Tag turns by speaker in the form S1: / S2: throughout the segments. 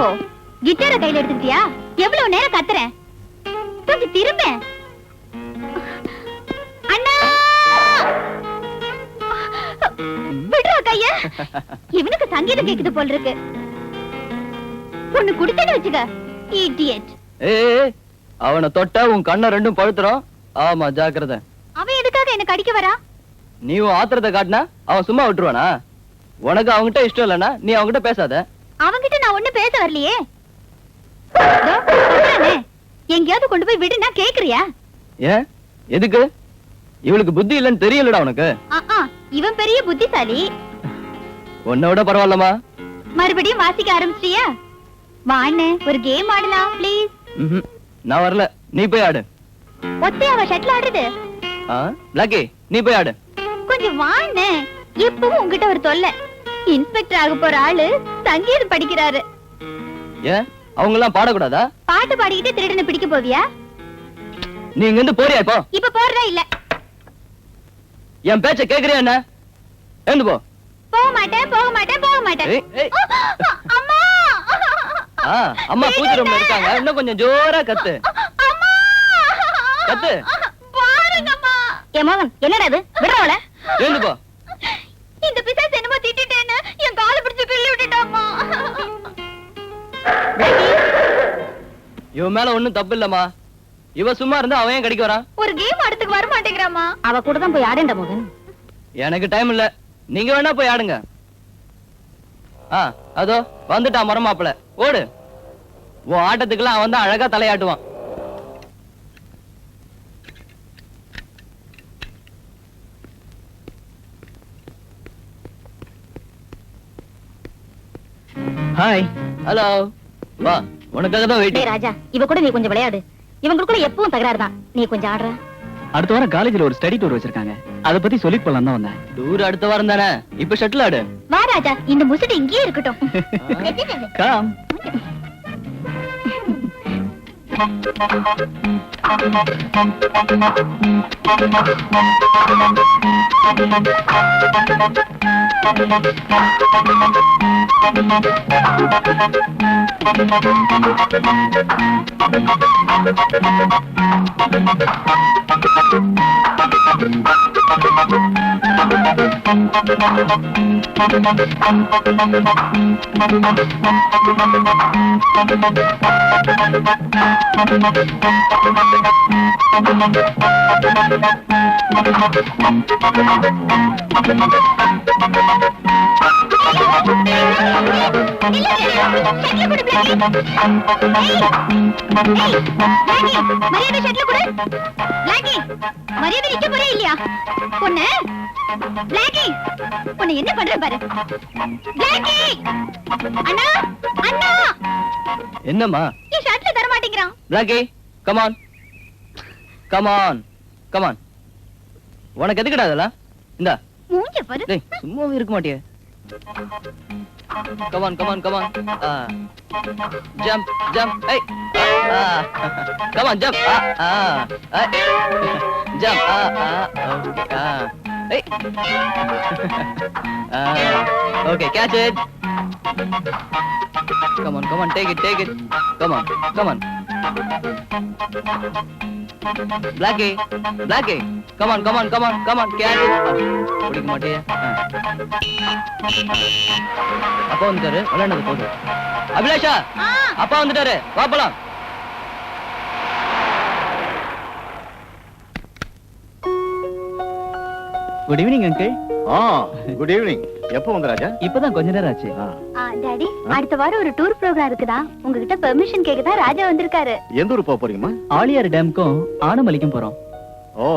S1: ஓஹோ, கிட்டார கையில எடுத்துட்டியா? எவ்வளவு நேரம் கத்துறேன், கொஞ்சம் திரும்ப. அண்ணா, விடுறா கைய. இவனுக்கு சங்கீதம் கேக்குது போல இருக்கு. பொண்ணு குடுத்தேன்னு வச்சுக்க, இடியட்.
S2: ஏய், அவனை தொட்டா உன் கண்ணை ரெண்டும் பழுத்துறோம். ஆமா, ஜாக்கிரதை.
S1: அவன் எதுக்காக என்ன கடிக்க வரா?
S2: நீ உன் ஆத்திரத்தை காட்டினா அவன் சும்மா விட்டுருவானா? உனக்கு அவங்கிட்ட இஷ்டம் இல்லைன்னா நீ அவங்கிட்ட பேசாத.
S1: அவங்கிட்ட நான் ஒண்ணு பேச வரலையே. எங்கேயாவது கொண்டு போய் விடுனா கேக்குறியா?
S2: ஏன், எதுக்கு? இவளுக்கு புத்தி இல்லைன்னு தெரியலடா உனக்கு.
S1: இவன் பெரிய புத்திசாலி.
S2: உன்னை விட பரவாயில்லமா?
S1: மறுபடியும் வாசிக்க ஆரம்பிச்சிட்டியா? வாண்ணே, ஒரு கேம் ஆடலாம் ப்ளீஸ்.
S2: நான் வரல, நீ போய் ஆடு.
S1: ஒத்தையாவ ஷட்டில் ஆடுறது?
S2: லக்கி, நீ போய் ஆடு.
S1: கொஞ்சம் வாண்ணே, எப்பவும் உங்ககிட்ட ஒரு தொல்லை. இன்ஸ்பெக்டர் ஆக போற ஆளு சங்கீதம் படிக்கிறாரு.
S2: ஏன், அவங்க எல்லாம் பாடக்கூடாதா?
S1: பாட்டு பாடிக்கிட்டு திருடனை பிடிக்க போவியா?
S2: நீ இங்க இருந்து போறியா? இப்போ
S1: இப்ப போறதா இல்ல?
S2: என் பேச்ச கேக்குறியா? என்ன எழுந்து போ.
S1: போக மாட்டேன், போக மாட்டேன், போக மாட்டேன். அம்மா,
S2: அம்மா பூஜை ரூம்ல இருக்காங்க. இன்னும் கொஞ்சம் ஜோரா கத்து. கத்து.
S1: பாருங்கம்மா. ஏ மகன், என்னடா இது? விடுறவள.
S2: எழுந்து போ.
S1: இந்த பிசாசு என்னமோ திட்டிட்டேன்னு என் காலை பிடிச்சு கிள்ளி விட்டுட்டாம்மா.
S2: இவன் மேல ஒண்ணும் தப்பு இல்லம்மா. இவ சும்மா இருந்தா அவன் ஏன் கடிக்க வரான்?
S1: ஒரு கேம் ஆடுறதுக்கு வர மாட்டேங்கிறாமா. அவ கூட தான் போய் ஆடேண்டா மகன்.
S2: எனக்கு டைம் இல்ல, நீங்க வேணா போய் ஆடுங்க. அதோ வந்துட்டா மரமாப்பிள. ஓடு. உன் ஆட்டத்துக்குலாம் அவன் தான் அழகா தலையாட்டுவான். ஹாய். ஹலோ. வா, உனக்காக தான் வெயிட்டிங்.
S1: ராஜா, இவ கூட நீ கொஞ்சம் விளையாடு. இவங்களுக்குள்ள எப்பவும் தகராறு தான். நீ கொஞ்சம் ஆடுற.
S3: அடுத்த வாரம் காலேஜ்ல ஒரு ஸ்டடி டூர் வச்சிருக்காங்க. அத பத்தி சொல்லி போலாம் தான் வந்தேன்.
S2: டூர் அடுத்த வாரம் தானே? இப்ப ஷட்டில் ஆடு.
S1: வா ராஜா, இந்த முசுடு இங்கேயே இருக்கட்டும்.
S3: கம்.
S1: என்ன பண்ற பாரு.
S2: என்னம்மா?
S1: தர மாட்டேங்கிறான்.
S2: Blackie, come on, come on, come on. உனக்கு எதுக்குடா அதெல்லாம்? இந்தா
S1: மூஞ்ச பாரு.
S2: டேய், சும்மாவே இருக்க மாட்டியே. Come on, come on, come on. Jump, jump. Hey. Come on, jump. Jump. Okay. Hey. Okay, catch it. Come on, come on, take it, take it. Come on, come on. Blackie, Blackie. Come on, come on, come on, come on, catch it. பிடிக்க மாட்டியே. அப்பா வந்துட்டாரு, விளையாடுறது போதும். அபிலாஷா, அப்பா வந்துட்டாரு, வா போலாம்.
S3: Good evening uncle.
S4: Good evening. எப்போ வந்த ராஜா?
S3: இப்பதான் கொஞ்ச நேரம் ஆச்சு.
S1: டாடி, அடுத்த வாரம் ஒரு டூர் ப்ரோகிராம் இருக்குதா? உங்ககிட்ட பெர்மிஷன் கேக்க தான் ராஜா வந்திருக்காரு.
S4: எந்த ஊர் போக போறீங்கம்மா?
S3: ஆலியார் டேம்க்கும் ஆனமலைக்கும் போறோம்.
S4: ஓ,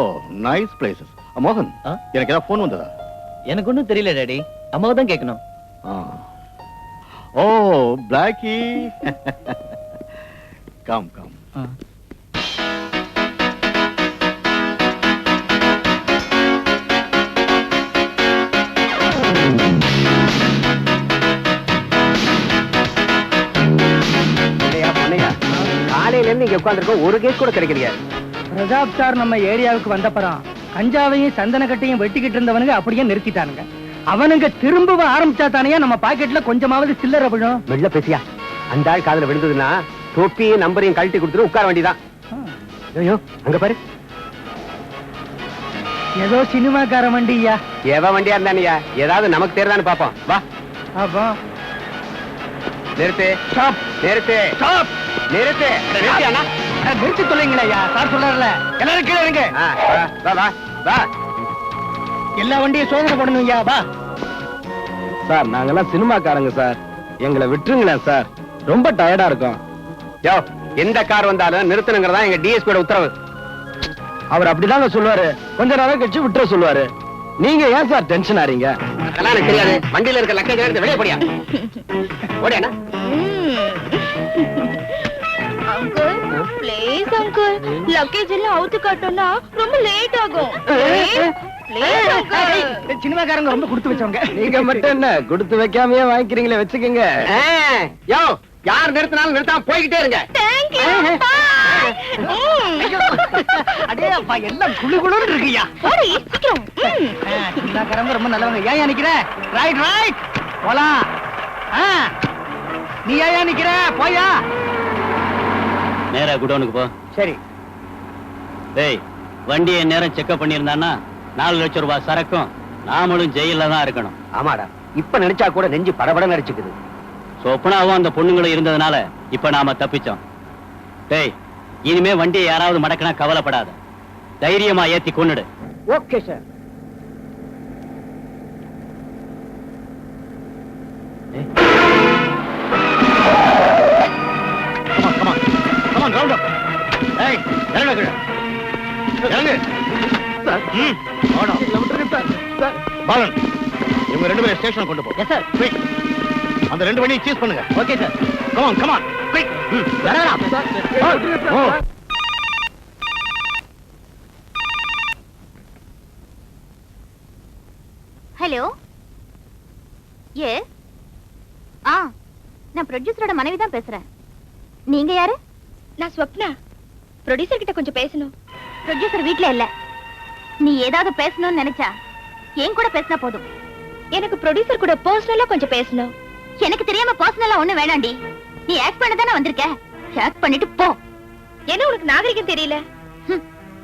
S4: நைஸ் பிளேசஸ். மோகன், எனக்கு ஏதாவது போன் வந்ததா?
S2: எனக்கு ஒன்றும் தெரியல டாடி, அம்மாவை தான் கேட்கணும்.
S4: ஓ, பிளாக்கி. Come come.
S5: காலையில இருந்து இங்க உட்கார்ந்திருக்கோம், ஒரு கேஸ் கூட கிடைக்கலையா?
S6: பிரதாப் சார் நம்ம ஏரியாவுக்கு வந்தப்பறம் கஞ்சாவையும் சந்தன கட்டையும் வெட்டிக்கிட்டு இருந்தவனுங்க அப்படியே நிறுத்திட்டானுங்க. அவனுங்க திரும்ப ஆரம்பிச்சா தானே நம்ம பாக்கெட்ல கொஞ்சமாவது சில்லறை விழும்.
S5: மெல்ல பேசியா? அந்த ஆள் காதுல விழுந்ததுன்னா தொப்பியும் நம்பரையும் கழட்டி கொடுத்துட்டு உட்கார வேண்டியதான். ஐயோ அங்க பாரு,
S6: ஏதோ சினிமாக்கார வண்டியா.
S5: எவன் வண்டியா இருந்தானியா, ஏதாவது நமக்கு தெரியுதான்னு பாப்போம். வா
S6: அப்போ
S5: நிறுத்து, நிறுத்து, நிறுத்து, நிறுத்து அண்ணா.
S6: நிறுத்தி சொல்லுங்களா சார் சொல்றாருல. எல்லாரும் கீழே இருங்க.
S5: வா வா வா.
S6: எல்லா வண்டியும் சோதனை பண்ணணும் ஐயா. வா
S3: சார் நாங்கெல்லாம் சினிமாக்காரங்க சார், எங்களை விட்டுருங்களேன் சார், ரொம்ப டயர்டா இருக்கும்.
S5: யோ, எந்த கார் வந்தாலும் நிறுத்தணுங்கிறதா எங்க டிஎஸ்பியோட உத்தரவு.
S3: அவர் அப்படிதாங்க சொல்லுவாரு, கொஞ்ச நேரம் கழிச்சு விட்டுற சொல்லுவாரு. நீங்க ஏன் சார் டென்ஷன் ஆறீங்க?
S5: அதெல்லாம் எனக்கு தெரியாது. வண்டியில இருக்க லக்கேஜ் எடுத்து வெளியே போடியா. ஓடியா
S1: அங்கிள் ப்ளீஸ் அங்கிள், லக்கேஜ் எல்லாம் அவுத்து காட்டோம்னா ரொம்ப லேட் ஆகும். Please uncle.
S6: சினிமாக்காரங்க ரொம்ப கொடுத்து வச்சவங்க.
S3: நீங்க மட்டும் என்ன கொடுத்து வைக்காமயே வாங்கிக்கிறீங்களே, வச்சுக்கோங்க.
S5: யோ, யார் நிறுத்தினாலும் நிறுத்தாம போய்கிட்டே இருங்க.
S1: Thank you. Bye.
S6: அடே அப்பா, எல்லாம் குளு குளுன்னு இருக்குயா.
S1: ஓடி சீக்கிரம்.
S6: சினிமாக்காரங்க ரொம்ப நல்லவங்க. ஏன் நிக்கிற? ரைட் ரைட் போலாம். நீ ஏன் நிக்கிற? போயா.
S2: நேரா குடோனுக்கு போ.
S6: சரி.
S2: டேய், வண்டியை நேரம் செக்அப் பண்ணியிருந்தான்னா 4 லட்சம் ரூபாய் சரக்கும் நாமளும் ஜெயில தான் இருக்கணும்.
S5: ஆமாடா, இப்ப நினைச்சா கூட நெஞ்சு படபட நடிச்சுக்குது.
S2: சொப்பனாவும் அந்த பொண்ணுங்களும் இருந்ததுனால இப்ப நாம தப்பிச்சோம். டேய், இனிமே வண்டியை யாராவது மடக்கினா கவலைப்படாத, தைரியமா ஏத்தி கொன்னுடு.
S6: Okay sir.
S4: பாலன், இவங்க 2 பேரும் ஸ்டேஷன் கொண்டு போ.
S6: Yes sir.
S4: Quick. அந்த 2 வண்டியை சீஸ் பண்ணுங்க.
S6: Okay sir.
S4: Come on, come on. Quick.
S1: Hello. ஏ நான் ப்ரொடியூசரோட மனைவி தான் பேசுறேன். நீங்க யாரு? நான் ஸ்வப்னா. ப்ரொடியூசர் கிட்ட கொஞ்சம் பேசணும். ப்ரொடியூசர் வீட்ல இல்ல. நீ ஏதாவது பேசணும்னு நினைச்சா என் கூட பேசினா போதும். எனக்கு ப்ரொடியூசர் கூட பர்சனலா கொஞ்சம் பேசணும். எனக்கு தெரியாம பர்சனலா ஒண்ணு வேணாண்டி. நீ ஆக்ட் பண்ண தானே வந்திருக்க, ஆக்ட் பண்ணிட்டு போ. என்ன உனக்கு நாகரிகம் தெரியல?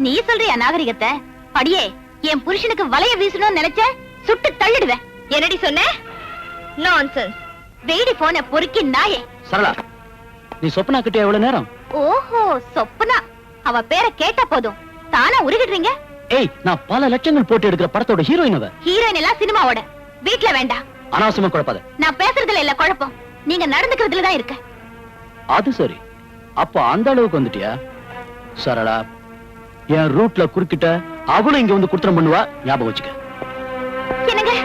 S1: நீ சொல்றியா நாகரிகத்தை? அடியே, என் புருஷனுக்கு வலைய வீசணும்னு நினைச்ச சுட்டு தள்ளிடுவேன். என்னடி சொன்ன? நான்சென்ஸ். வெயிடி போன பொறுக்கி நாயே.
S2: சரளா, நீ சொப்பனா கிட்ட எவ்வளவு நேரம்?
S1: ஓஹோ, சொப்பனா. அவ பேரை கேட்டா போதும் தானா உருகிடுறீங்க.
S2: ஏய், நான் பல லட்சங்கள் போட்டு எடுக்கிற படத்தோட ஹீரோயின் அவ.
S1: ஹீரோயின் எல்லாம் சினிமாவோட. வீட்ல வேண்டாம்.
S2: அனாவசியமா குழப்பாத.
S1: நான் பேசுறதுல இல்ல குழப்பம், நீங்க நடந்துக்கிறதுல தான் இருக்கு.
S2: அது சரி, அப்ப அந்த அளவுக்கு வந்துட்டியா? சரளா, என் ரூட்ல குறுக்கிட்ட அவளும் இங்க வந்து குற்றம் பண்ணுவா, ஞாபகம் வச்சுக்க.
S1: என்னங்க?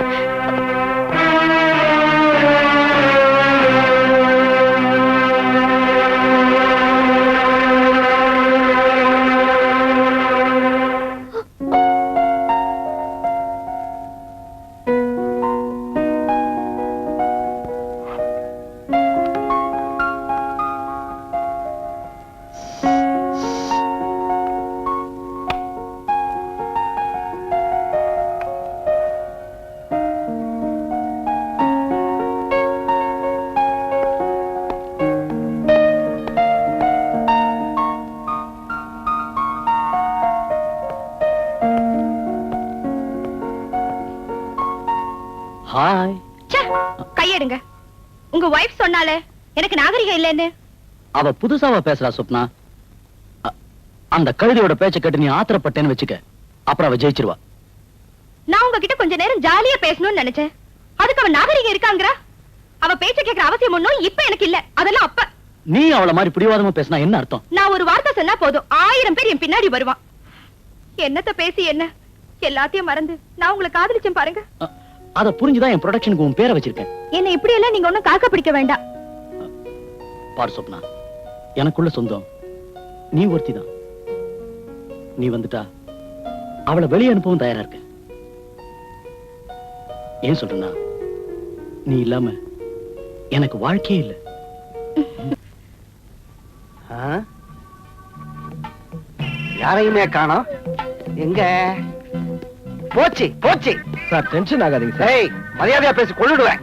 S2: ஹாய்.
S1: கையெடுங்க. உங்க வைஃப் சொன்னாலே எனக்கு நாகரிகம் இல்லைன்னு.
S2: அவ புதுசாவா பேசுறா சொப்னா. அந்த கழுதையோட பேச்ச கேட்டு நீ ஆத்திரப்பட்டேன்னு வச்சுக்க, அப்புறம் அவ ஜெயிச்சிருவா.
S1: நான் உங்ககிட்ட கொஞ்ச நேரம் ஜாலியா பேசணும்னு நினைச்சேன். அதுக்கு அவ நாகரிகம் இருக்காங்கறா? அவ பேச்ச கேக்குற அவசியம் ஒண்ணும் இப்ப எனக்கு இல்ல. அதெல்லாம் அப்ப.
S2: நீ அவள மாதிரி பிடிவாதமா பேசினா என்ன அர்த்தம்?
S1: நான் ஒரு வார்த்தை சொன்னா போதும் 1000 பேர் என் பின்னாடி வருவான். என்னத்த பேசி என்ன, எல்லாத்தையும் மறந்து நான் உங்களை காதலிச்சேன் பாருங்க.
S2: அத புரிஞ்சுதான் என் ப்ரொடக்ஷனுக்கு உன் பேரை வச்சிருக்கேன்.
S1: என்ன இப்படி எல்லாம் நீங்க ஒண்ணும் காக்க பிடிக்க வேண்டாம்.
S2: பாரு சொப்னா, எனக்குள்ள சொந்தம் நீ ஒருத்திதான். நீ வந்துட்டா அவளை வெளியே அனுப்பவும் தயாரா இருக்க. ஏன் சொல்றேன்னா, நீ இல்லாம எனக்கு வாழ்க்கையே இல்ல.
S5: யாரையுமே காணோம். எங்க போச்சு? போச்சு
S3: சார் டென்ஷன் ஆகாதீங்க சார்.
S5: ஏய், மரியாதையா பேசி கொள்ளுடுவேன்.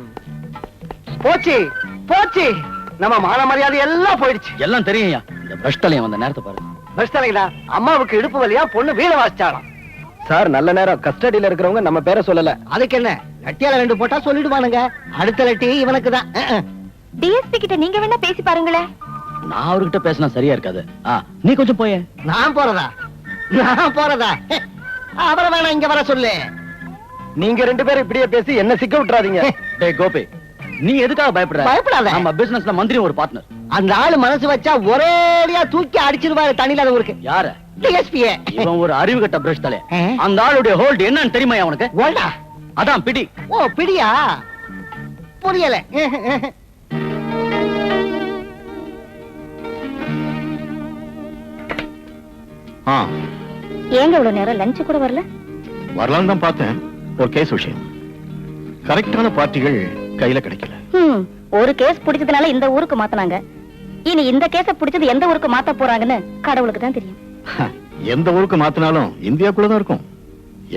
S5: போச்சு போச்சு. நம்ம மான மரியாதை எல்லாம் போயிடுச்சு.
S2: எல்லாம் தெரியும்யா. இந்த பிரஷ்டலையும் வந்த நேரத்தை பாரு.
S5: பிரச்சனைங்களா? அம்மாவுக்கு இடுப்பு வலியா பொண்ணு வீட வாசிச்சாலாம்.
S3: சார் நல்ல நேரம், கஸ்டடியில இருக்கிறவங்க நம்ம பேரை சொல்லல.
S5: அதுக்கு என்ன, லட்டியால 2 போட்டா சொல்லிடுவானுங்க. அடுத்த லட்டி இவனுக்கு தான்.
S1: டிஎஸ்பி கிட்ட நீங்க வேணா பேசி பாருங்களேன்.
S2: நான் அவர்கிட்ட பேசினா சரியா இருக்காது. நீ கொஞ்சம் போய.
S5: நான் போறதா? அவரை வேணா இங்க வர சொல்லு.
S3: நீங்க 2 பேரும் இப்படியே பேசி என்ன சிக்க விட்டுறாதீங்க.
S2: டேய் கோபி, நீ எதுக்காக பயப்படுற?
S5: பயப்படாத.
S2: நம்ம பிசினஸ்ல மந்திரி ஒரு பார்ட்னர்.
S5: அந்த ஆளு மனசு வச்சா ஒரேடியா தூக்கி அடிச்சிருவாரு தண்ணியில ஊருக்கு.
S2: யார?
S5: டிஎஸ்பியே.
S2: இவன் ஒரு அறிவு கட்ட பிரஷ் தலை.
S5: ஆ?
S2: அந்த ஆளுடைய ஹோல்ட் என்னன்னு தெரியுமா உனக்கு?
S5: ஓல்டா?
S2: அதான் பிடி.
S5: ஓ பிடியா? புரியல.
S1: ஏங்க இவ்வளவு நேரம் லஞ்ச் கூட வரல?
S4: வரலாம் தான் பார்த்தேன். ஒரு கேஸ் விஷயம், கரெக்டான பார்ட்டிகள் கையில கிடைக்கல.
S1: ஒரு கேஸ் பிடிச்சதுனால இந்த ஊருக்கு மாத்துனாங்க. இனி இந்த கேஸ பிடிச்சது எந்த ஊருக்கு மாத்த போறாங்கன்னு கடவுளுக்கு தான் தெரியும்.
S4: எந்த ஊருக்கு மாத்தினாலும் இந்தியாக்குள்ளதான் இருக்கும்.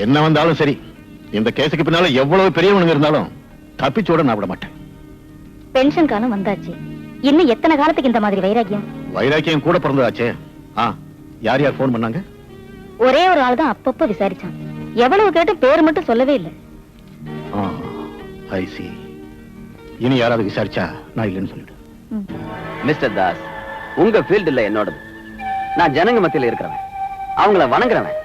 S4: என்ன வந்தாலும் சரி, இந்த கேஸுக்கு பின்னால எவ்வளவு பெரியவனுங்க இருந்தாலும் தப்பிச்சோட நான் விட மாட்டேன்.
S1: பென்ஷன் காலம் வந்தாச்சு. இன்னும் எத்தனை காலத்துக்கு இந்த மாதிரி வைராக்கியம்?
S4: வைராக்கியம் கூட பிறந்ததாச்சே. யார் யார் போன் பண்ணாங்க?
S1: ஒரே ஒரு ஆள் தான் அப்பப்ப விசாரிச்சான். எவ்வளவு கேட்டு பேர் மட்டும் சொல்லவே இல்லை.
S4: I see. இனி யாராவது விசாரிச்சா நான் இல்லைன்னு சொல்லிடு.
S2: மிஸ்டர் தாஸ், உங்க ஃபீல்ட் இல்ல என்னோடது. நான் ஜனங்க மத்தியில இருக்கிறவன், அவங்கள வணங்குறவன்.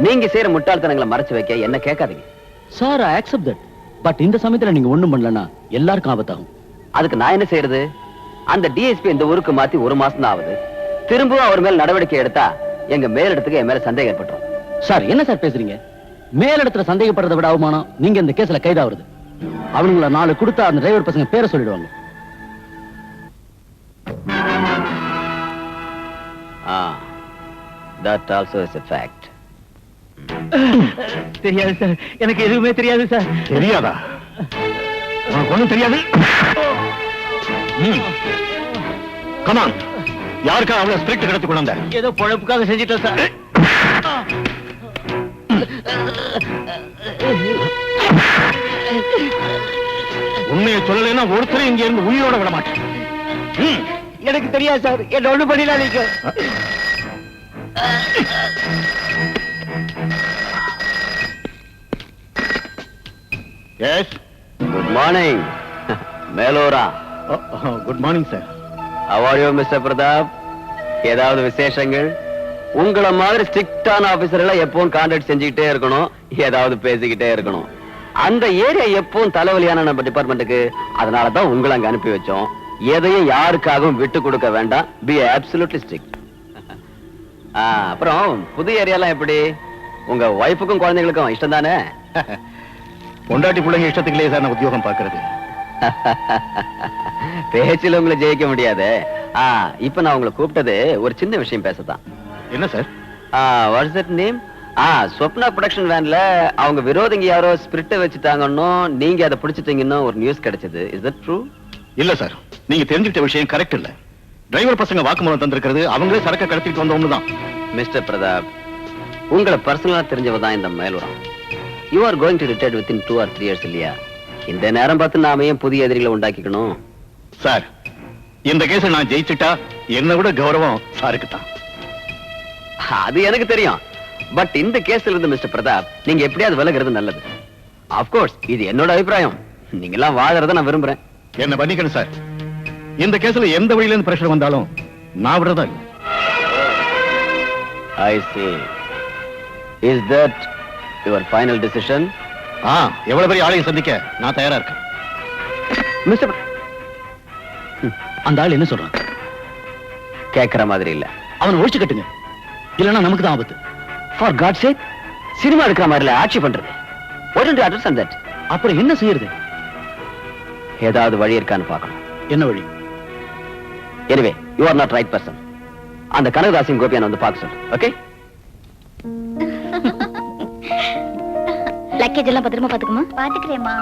S2: நீங்க செய்யற முட்டாள்தனங்களை மறைச்சு வைக்க என்ன கேட்காதீங்க. Sir, I accept that. But இந்த சமயத்துல நீங்க ஒண்ணும் பண்ணலன்னா எல்லாருக்கும் ஆபத்தாகும். அதுக்கு நான் என்ன செய்யறது? அந்த டிஎஸ்பி இந்த ஊருக்கு மாத்தி 1 மாசம் தான் ஆகுது. திரும்பவும் அவர் மேல் நடவடிக்கை எடுத்தா எங்க மேலிடத்துக்கு என் மேல சந்தேகம் ஏற்பட்டுரும். சார், என்ன சார் பேசுறீங்க? மேலிடத்துல சந்தேகப்படுறதை விட அவமானம் நீங்க இந்த கேஸ்ல கைதாகிறது. அவங்கள 4 கொடுத்தா அந்த டிரைவர் பசங்க பேரை சொல்லிடுவாங்க. That also is a fact.
S6: தெரியாது சார், எனக்கு எதுவுமே தெரியாது சார்.
S4: தெரியாதா? உனக்கு ஒண்ணும் தெரியாது? கமான், யாருக்கா அவ்வளவு ஸ்பிரிட் கடத்தி கொண்டு வந்த?
S6: ஏதோ பொழப்புக்காக செஞ்சிட்டோம் சார்.
S4: உண்மையை சொல்லலைன்னா ஒருத்தரும் இங்க இருந்து உயிரோட விட மாட்டேன்.
S5: எனக்கு தெரியாது சார், என்ன ஒண்ணு பண்ணிடாதீங்க.
S4: எஸ்,
S2: குட் மார்னிங் மேலோரா.
S4: Good morning sir.
S2: How are you, Mr. Prathap? ஏதாவது விசேஷங்கள்? உங்களை மாதிரி ஸ்ட்ரிக்டான ஆபீசர்களை எப்பவும் கான்டாக்ட் செஞ்சுக்கிட்டே இருக்கணும், ஏதாவது பேசிக்கிட்டே இருக்கணும். அந்த ஏரியா எப்பவும் தலைவலியான நம்ம டிபார்ட்மெண்ட்டுக்கு. அதனாலதான் உங்களை அங்க அனுப்பி வச்சோம். எதையும் யாருக்காகவும் விட்டு கொடுக்க வேண்டாம். Be absolutely strict. அப்புறம் புது ஏரியாலாம் எப்படி? உங்க ஒய்ஃபுக்கும் குழந்தைகளுக்கும் இஷ்டம் தானே?
S4: பொண்டாட்டி பிள்ளைங்க இஷ்டத்துக்குள்ளே சார் நான் உத்தியோகம் பாக்குறது.
S2: பேச்சில உங்களை ஜெயிக்க முடியாது. இப்ப நான் உங்களை கூப்பிட்டது ஒரு சின்ன விஷயம் பேசத்தான்.
S4: என்ன sir?
S2: What's that name? Swapna production வேன்ல அவங்க விரோதிங்க யாரோ ஸ்பிரிட்ட வச்சுட்டாங்கன்னு நீங்க அதை பிடிச்சிட்டீங்கன்னு ஒரு நியூஸ் கிடைச்சது. Is that true?
S4: இல்ல சார், நீங்க தெரிஞ்சுக்கிட்ட விஷயம் கரெக்ட் இல்ல. டிரைவர் பசங்க வாக்குமூலம் தந்திருக்கிறது அவங்களே சரக்க கடத்திட்டு வந்தவங்க தான்.
S2: மிஸ்டர் பிரதாப், உங்களை பர்சனலா தெரிஞ்சவ தான் இந்த மேலுரம். You are going to retire within 2 or 3 years இல்லையா? இந்த நேரம் பார்த்து நாம ஏன் புதிய எதிரிகளை உண்டாக்கிக்கணும்?
S4: சார், இந்த கேஸை நான் ஜெயிச்சுட்டா என்னை விட கௌரவம் சாருக்கு தான்.
S2: அது எனக்கு தெரியும். பட் இந்த கேஸ்ல இருந்து மிஸ்டர் பிரதாப் நீங்க எப்படியாவது விலகிறது நல்லது. ஆஃப்கோர்ஸ் இது என்னோட அபிப்பிராயம். நீங்க எல்லாம் வாழறத நான் விரும்புறேன்.
S4: என்ன பண்ணிக்கணும் சார். இந்த கேஸ்ல எந்த வழியில இருந்து பிரஷர் வந்தாலும் நான் விடுறதா இல்ல.
S2: I see. Is that your final decision?
S4: எவ்வளவு பெரிய ஆளையும் சந்திக்க நான் தயாரா இருக்கேன்.
S2: மிஸ்டர், அந்த ஆள் என்ன சொல்றான்? கேட்கிற மாதிரி இல்ல. அவனை ஒழிச்சு கட்டுங்க, இல்லன்னா நமக்கு தான் ஆபத்து. For God's sake, சினிமா எடுக்கிற மாதிரி ஆட்சி பண்றது. Why don't you understand that? அப்புறம் என்ன செய்யறது? ஏதாவது வழி இருக்கான்னு பார்க்கணும். என்ன வழி? Anyway, you are not right person. அந்த கனகதாசின் கோபியான வந்து பார்க்க சொல்லு. ஓகே?
S1: லக்கேஜ் எல்லாம் பத்திரமா பாத்துக்குமா? பாத்துக்கிறேம்மா.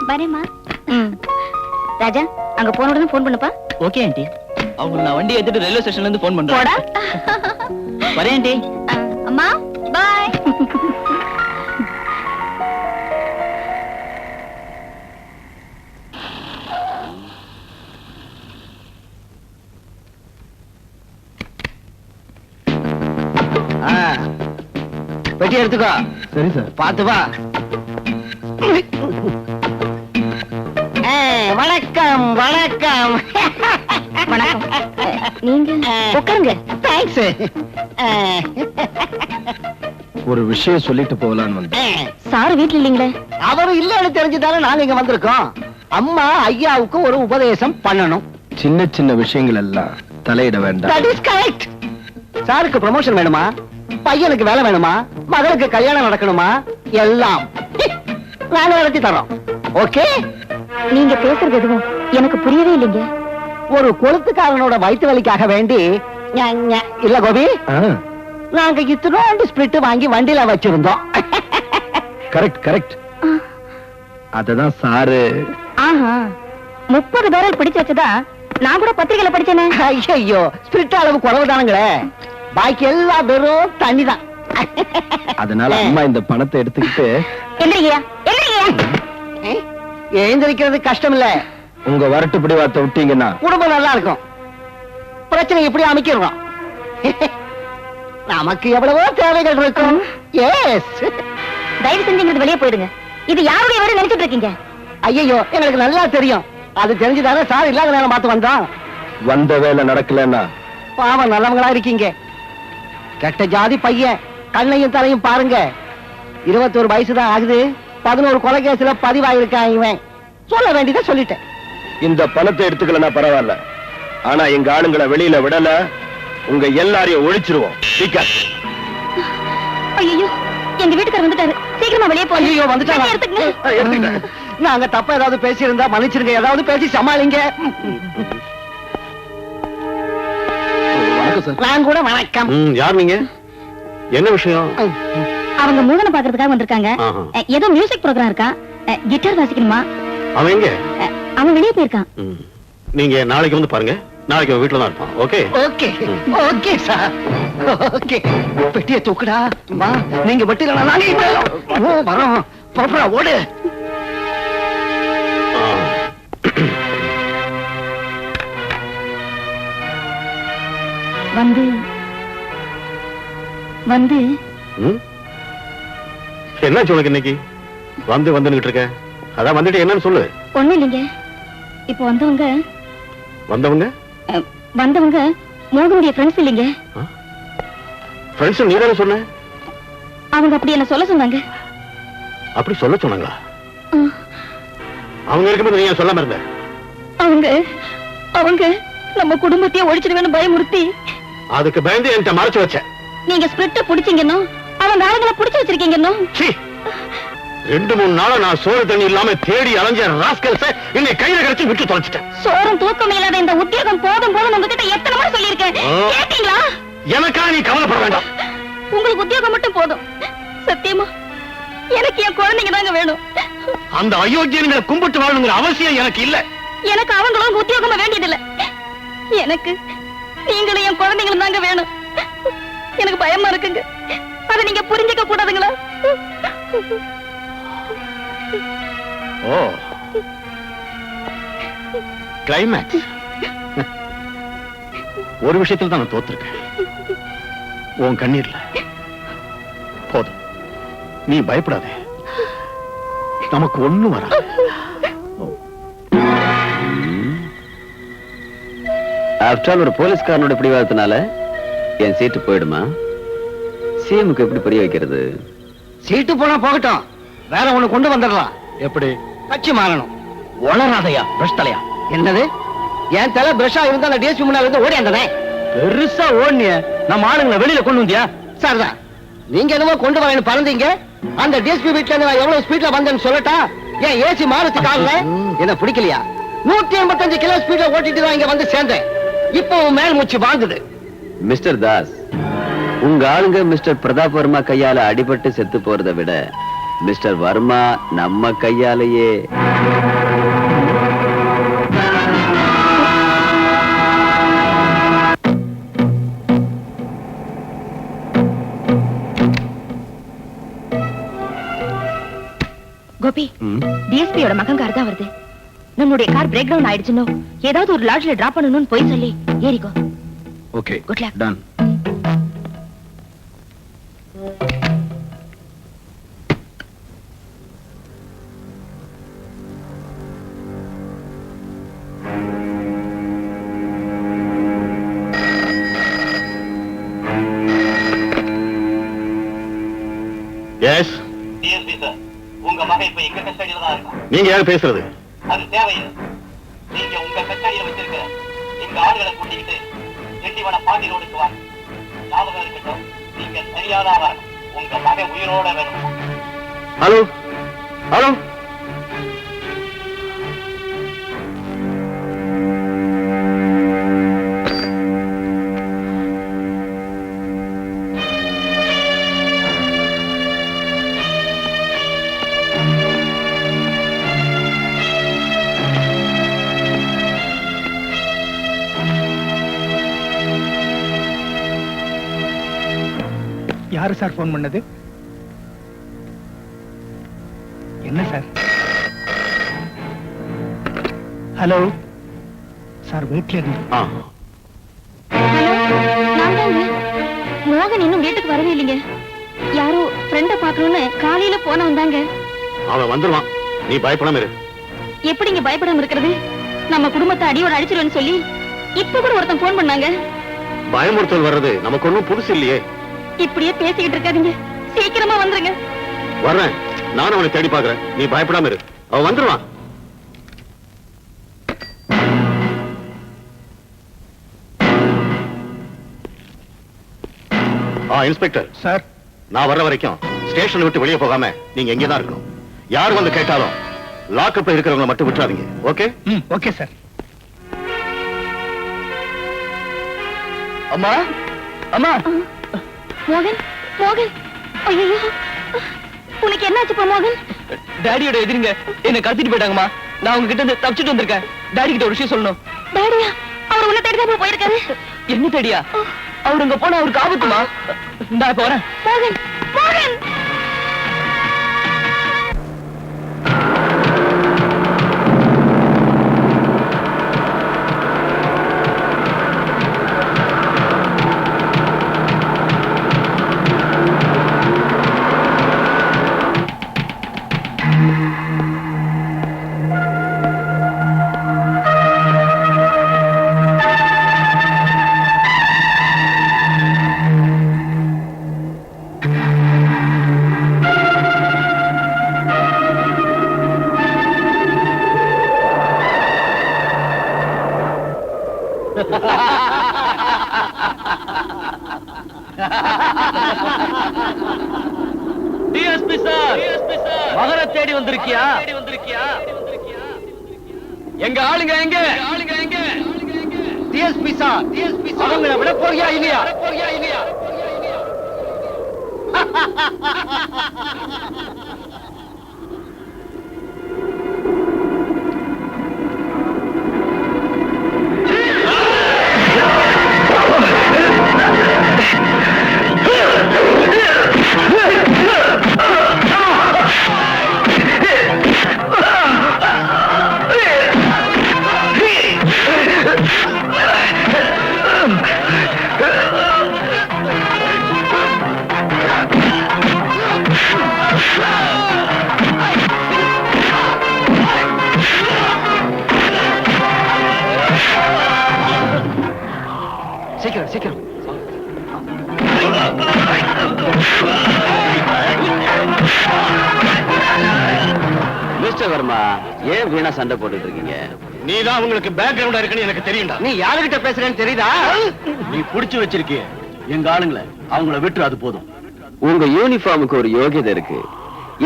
S1: வரேம்மா. ராஜா, அங்க போன உடனே போன் பண்ணுப்பா.
S6: Okay aunty. அவங்க நான் வண்டி எடுத்துட்டு ரயில்வே ஸ்டேஷன்ல இருந்து போன் பண்றேன்.
S1: போடா.
S6: வரேன் ஆண்டி.
S1: அம்மா, பை.
S5: பெட்டி எடுத்துக்கோ.
S3: சரி சார்.
S5: பாத்து வா. வணக்கம் வணக்கம்.
S1: வணக்கம். நீங்க உட்காருங்க.
S5: தேங்க்ஸ்.
S3: ஒரு விஷயம் சொல்லிட்டு போகலான்னு வந்தேன்.
S1: சார் வீட்டுல இல்லீங்களே?
S5: அவரு இல்லன்னு தெரிஞ்சுதானே நாங்க இங்க வந்திருக்கோம். அம்மா ஐயாவுக்கு ஒரு உபதேசம் பண்ணணும்.
S3: சின்ன சின்ன விஷயங்கள் எல்லாம் தலையிட வேண்டாம்.
S5: That is correct. சாருக்கு ப்ரமோஷன் வேணுமா, பையனுக்கு வேலை வேணுமா, மகளுக்கு கல்யாணம் நடக்கணுமா, எல்லாம் நாங்க நடத்தி தரோம். ஓகே?
S1: நீங்க பேசுறது எதுவும் எனக்கு புரியவே இல்லைங்க.
S5: ஒரு கொளுத்துக்காரனோட வயிற்று வலிக்காக வேண்டி இல்ல கோபி, நாங்க இத்தனோண்டு ஸ்பிரிட் வாங்கி வண்டியில வச்சிருந்தோம்.
S3: Correct correct. அததான் சாரு.
S1: ஆஹா, 30 பேரல் பிடிச்சு வச்சதா நான் கூட பத்திரிகையில படிச்சேனே.
S5: ஐயோ, ஸ்பிரிட் அளவு குறவுதானுங்களே, பாக்கி எல்லாம் வெறும் தண்ணி தான்.
S3: அதனால அம்மா இந்த பணத்தை எடுத்துக்கிட்டு
S1: எந்திரிங்கயா, எந்திரிங்கயா.
S5: எழுந்திருக்கிறது கஷ்டம் இல்ல,
S3: உங்க வரட்டு பிடிவாத்த விட்டீங்கன்னா
S5: குடும்பம் நல்லா இருக்கும். பிரச்சனை எப்படி அமைக்கிறோம். நமக்கு எவ்வளவோ தேவைகள் இருக்கும். எஸ்,
S1: தயவு செஞ்சு வெளியே போயிடுங்க. இது யாருடைய வேறு நினைச்சிட்டு இருக்கீங்க?
S5: ஐயோ, எங்களுக்கு நல்லா தெரியும். அது தெரிஞ்சுதானே சார் இல்லாத நேரம் பார்த்து வந்தோம்.
S3: வந்த வேலை நடக்கலன்னா
S5: பாவம், நல்லவங்களா இருக்கீங்க. கெட்ட ஜாதி பையன், கண்ணையும் தலையும் பாருங்க. 21 வயசுதான் ஆகுது, 11 கொலை கேஸ்ல பதிவாயிருக்கான் இவன். சொல்ல வேண்டியதை சொல்லிட்டேன்.
S3: இந்த பணத்தை எடுத்துக்கலன்னா பரவாயில்ல, ஆனா எங்க ஆளுங்களை வெளியில விடல, உங்க எல்லாரையும் ஒழிச்சிருவோம்.
S1: ஐயோ, எங்க வீட்டுக்காரர் வந்துட்டாரு, சீக்கிரமா வெளியே போங்க.
S5: ஐயோ, வந்துட்டாங்க.
S1: எடுத்துக்கங்க.
S5: நாங்க தப்பா ஏதாவது பேசியிருந்தா மன்னிச்சிருங்க, ஏதாவது பேசி சமாளிங்க.
S3: வணக்கம் சார்.
S5: நான் கூட வணக்கம்.
S4: யார் நீங்க? என்ன விஷயம்?
S1: அவங்க மூகனை பாக்குறதுக்காக வந்திருக்காங்க.
S4: ஆஹா.
S1: ஏதோ மியூசிக் ப்ரோக்ராம் இருக்கா, கிட்டார் வாசிக்கணுமா.
S4: அவன் எங்க?
S1: அவன் வெளியே போயிருக்கான்.
S4: நீங்க நாளைக்கு வந்து பாருங்க, நாளைக்கு அவன் வீட்டுல தான் இருப்பான். Okay
S5: okay okay sir. Okay, பெட்டியை தூக்குடா. வா, நீங்க வெட்டில நாங்க வரோம். புறப்படா, ஓடு.
S1: வந்து வந்து
S4: என்னாச்சு உனக்கு இன்னைக்கு? வந்துகிட்டு இருக்க, அதான் வந்துட்டு என்னன்னு சொல்லு.
S1: ஒண்ணு இல்லைங்க. இப்ப வந்தவங்க வந்தவங்க மோகனுடைய ஃப்ரெண்ட்ஸ் இல்லைங்க.
S4: ஃப்ரெண்ட்ஸ் நீ தானே சொன்ன?
S1: அவங்க அப்படி என்ன சொல்ல சொன்னாங்க.
S4: அப்படி சொல்ல சொன்னாங்களா? அவங்க இருக்கும்போது நீ ஏன் சொல்லாம இருந்த?
S1: அவங்க அவங்க நம்ம குடும்பத்தையே ஒழிச்சிடுவேன்னு பயமுறுத்தி, அதுக்கு
S4: பயந்து என்கிட்ட மறைச்சு வச்ச.
S1: நீங்க ஸ்பிரிட்ட புடிச்சீங்கன்னு அவங்க ஆளுங்களை புடிச்சு வச்சிருக்கீங்கன்னு.
S4: 2-3 நாளா நான் சோறு தண்ணி இல்லாம தேடி அலைஞ்ச ராஸ்கல்ஸ இன்னை கையில கிடைச்சு விட்டு தொலைச்சிட்டேன்.
S1: சோறும் தூக்கம் இல்லாத இந்த உத்தியோகம் போதும் போதும் உங்ககிட்ட எத்தனை முறை சொல்லியிருக்கேன், கேட்டீங்களா?
S4: எனக்கா நீ கவலைப்பட வேண்டாம்.
S1: உங்களுக்கு உத்தியோகம் மட்டும் போதும். சத்தியமா எனக்கு என் குழந்தைங்க தாங்க வேணும்.
S4: அந்த அயோக்கியங்களை கும்பிட்டு வாழணுங்கிற அவசியம் எனக்கு இல்ல.
S1: எனக்கு அவங்களும் உத்தியோகமா வேண்டியதில்லை. எனக்கு நீங்களும் என் குழந்தைங்களும் தாங்க வேணும். எனக்கு பயமா இருக்குங்க, அதை நீங்க புரிஞ்சுக்க கூடாதுங்களா?
S4: ஓ, கிளைமேக்ஸ். ஒரு விஷயத்துல தான் நான் தோத்துருக்கேன், உன் கண்ணீர்ல. போதும், நீ பயப்படாதே, நமக்கு ஒண்ணு வராது.
S2: ஆஃப்டர் ஒரு போலீஸ்காரனோட பிடிவாதத்தினால என் சீட்டு போயிடுமா? சிஎம்க்கு எப்படி புரிய வைக்கிறது?
S5: சீட்டு போனா போகட்டும், வேற ஒண்ணு கொண்டு வந்துடலாம்.
S3: எப்படி?
S5: கட்சி மாறணும்.
S3: வளராதையா பிரஷ் தலையா?
S5: என்னது? என் தலை பிரஷா இருந்தா அந்த டிஎஸ்பி முன்னால இருந்து ஓடி வந்தனே.
S3: பெருசா ஓடினிய, நம்ம ஆளுங்களை வெளியில கொண்டு வந்தியா?
S5: சார்தான், நீங்க என்னமோ கொண்டு வரேன்னு பறந்தீங்க. அந்த டிஎஸ்பி வீட்டுல இருந்து நான் எவ்வளவு ஸ்பீட்ல வந்தேன்னு சொல்லட்டா? ஏன் ஏசி மாறுச்சு கார்ல? என்ன பிடிக்கலையா? 185 கிலோ ஸ்பீட்ல ஓட்டிட்டு தான் இங்க வந்து சேர்ந்தேன். இப்போ மேல் மூச்சு வாங்குது.
S2: மிஸ்டர் தாஸ், உங்க ஆளுங்க மிஸ்டர் பிரதாப் வர்மா கையால அடிபட்டு செத்து போறதை விட மிஸ்டர் வர்மா நம்ம கையாலேயே.
S1: கோபி, டிஎஸ்பியோட மகன் கார் தான் வருது. நம்மளுடைய கார் பிரேக் டவுன் ஆயிடுச்சுன்னு ஏதாவது ஒரு லாட்ஜ்ல டிராப் பண்ணணும்னு போய் சொல்லி ஏறிக்கோ.
S3: Okay,
S1: good luck.
S3: Done.
S4: Yes
S7: DSP sir, உங்க மகன் இப்ப எங்க கஸ்டடியில தான் இருக்கான்.
S4: நீங்க யார் பேசுறது?
S7: அது தேவையில்லை. நீங்க உங்க கஸ்டடியில வச்சிருக்கிற எங்க ஆளுகளை கூட்டிக்கிட்டு திண்டிவன பாண்டி ரோடுக்கு வாங்க. ஞாபகம் இருக்கட்டும், நீங்க சரியாதான் வரணும். உங்க மகன் உயிரோட வேணும்.
S4: ஹலோ ஹலோ
S6: யாரு சார் போன் பண்ணது? என்ன சார்? ஹலோ சார், வீட்டுல இருந்து
S1: நான் தாங்க. மோகன் இன்னும் வீட்டுக்கு வரவே இல்லைங்க. யாரோ ஃப்ரெண்ட பாக்கணும்னு காலையில போன வந்தாங்க.
S4: அவன் வந்துருவான், நீ பயப்படாம இரு.
S1: எப்படிங்க பயப்படாம இருக்கிறது? நம்ம குடும்பத்தை அடியோட அடிச்சிருவேன்னு சொல்லி இப்ப கூட ஒருத்தன் போன் பண்ணாங்க.
S4: பயமுறுத்தல் வர்றது நமக்கு ஒண்ணும் புதுசு இல்லையே.
S1: இப்படியே பேசிக்கிட்டு இருக்காதீங்க, சீக்கிரமா வந்துருங்க.
S4: வர்றேன், நானும் அவனை தேடி பாக்குறேன். நீ பயப்படாம இரு, அவன் வந்துருவான். இன்ஸ்பெக்டர்
S6: சார்,
S4: நான் வர்ற வரைக்கும் ஸ்டேஷன் விட்டு வெளியே போகாம நீங்க எங்கே தான் இருக்கணும். யார் வந்து கேட்டாலும் லாக்அப்ல இருக்கிறவங்களை மட்டும் விட்டுறாதீங்க. ஓகே?
S6: Okay sir.
S5: அம்மா அம்மா,
S1: மோகன், மோகன், ஐயோ, உனக்கு என்னாச்சுப்பா மோகன்?
S5: டாடியோட எதிரிங்க என்ன கடத்திட்டு போயிட்டாங்கம்மா. நான் உங்க கிட்ட இருந்து தப்பிச்சுட்டு வந்திருக்கேன். டாடி கிட்ட ஒரு விஷயம் சொல்லணும்.
S1: டாடியா? அவர் உன்னை தேடிதான் போயிருக்காரு.
S5: என்ன தேடியா? அவர் அங்க போனா அவருக்கு ஆபத்துமா? நான் இப்ப வரேன்.
S1: மோகன், மோகன்.
S5: டிஎஸ்பி சார், மகனை தேடி வந்திருக்கியா? எங்க ஆளுங்க எங்க? டிஎஸ்பி சார், அவங்கள விட போறியா இல்லையா? சீக்கிரம் சீக்கிரம்.
S2: மிஸ்டர் வர்மா, ஏன் வீணா சண்டை போட்டுட்டு இருக்கீங்க?
S4: நீ தான் உங்களுக்கு பேக்ரவுண்டா இருக்குன்னு எனக்கு தெரியும்டா.
S5: நீ யாருகிட்ட பேசுறேன்னு தெரியுதா?
S4: நீ புடிச்சு வச்சிருக்கிய எங்க ஆளுங்களை, அவங்கள விட்டு அது போதும்.
S2: உங்க யூனிஃபார்முக்கு ஒரு யோகியதை இருக்கு.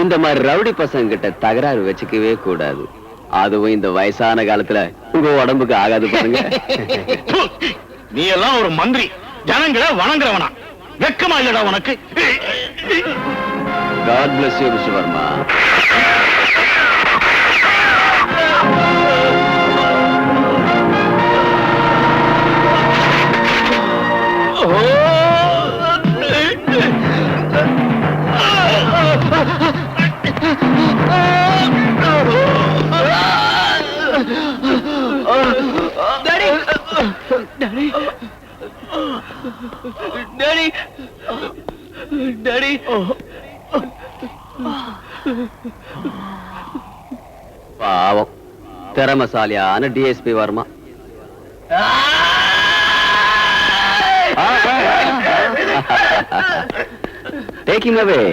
S2: இந்த மாதிரி ரவுடி பசங்க கிட்ட தகராறு வச்சுக்கவே கூடாது. அதுவும் இந்த வயசான காலத்துல உங்க உடம்புக்கு ஆகாது பாருங்க.
S4: நீ எல்லாம் ஒரு மந்திரி, ஜனங்களை வணங்குறவனா? வெக்கமா இல்லடா உனக்கு?
S2: God bless you mister Varma.
S5: Daddy, daddy
S2: பாவம் திறமசாலியான DSP Varma. Take him away.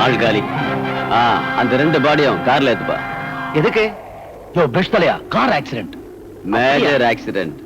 S2: ஆள்காலி. அந்த 2 பாடியும் கார்ல ஏத்துப்பா.
S5: எதுக்கு? யோ பிரஷ் தலையா, கார் ஆக்சிடென்ட்.
S2: Major accident.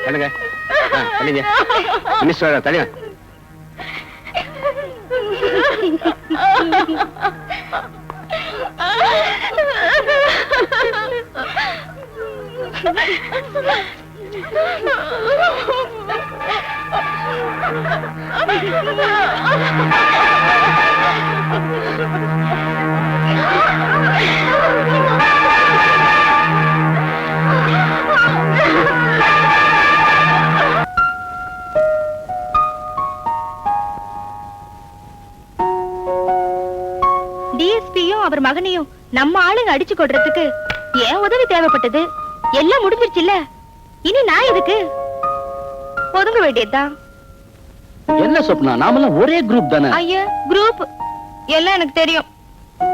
S2: பண்ணுங்க. பண்ணுங்க. மினிஸ்டர் தனியா.
S1: டிஎஸ்பியும் அவர் மகனையும் நம்ம ஆளுங்க அடிச்சு கொடுறதுக்கு ஏன் உதவி தேவைப்பட்டது? எல்லாம் முடிஞ்சிருச்சுல்ல, இனி நான் எதுக்கு? ஒதுங்க வேண்டியதுதான்.
S5: என்ன சொப்னா, நாமெல்லாம் ஒரே குரூப் தானே?
S1: ஐயா, குரூப் எல்லாம் எனக்கு தெரியும்,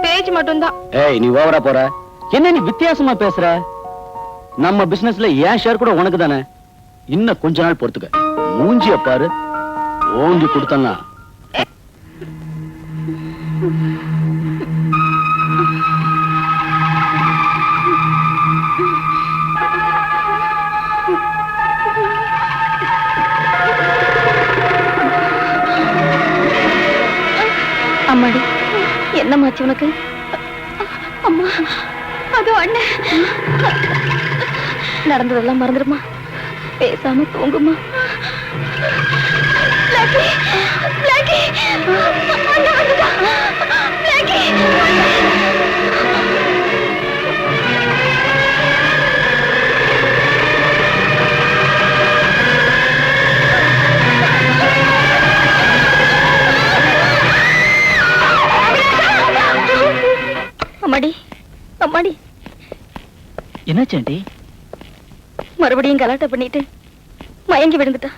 S1: பேஜ் மட்டும்தான்.
S5: ஏய், நீ ஓவரா போற. என்ன நீ வித்தியாசமா பேசுற? நம்ம பிசினஸ்ல ஏன் ஷேர் கூட உனக்கு தானே. இன்னும் கொஞ்ச நாள் பொறுத்துக்க. மூஞ்சிய பாரு, ஓங்கி கொடுத்தனா.
S1: அம்மாடி, என்னமாச்சு உனக்கு? அம்மா, அது அண்ணன். நடந்ததெல்லாம் மறந்துடுமா, பேசாம தூங்குமா. அம்மாடி, அம்மாடி.
S6: என்னாச்சு ஆண்டி?
S1: மறுபடியும் கலாட்டை பண்ணிட்டு மயங்கி விழுந்துட்டா.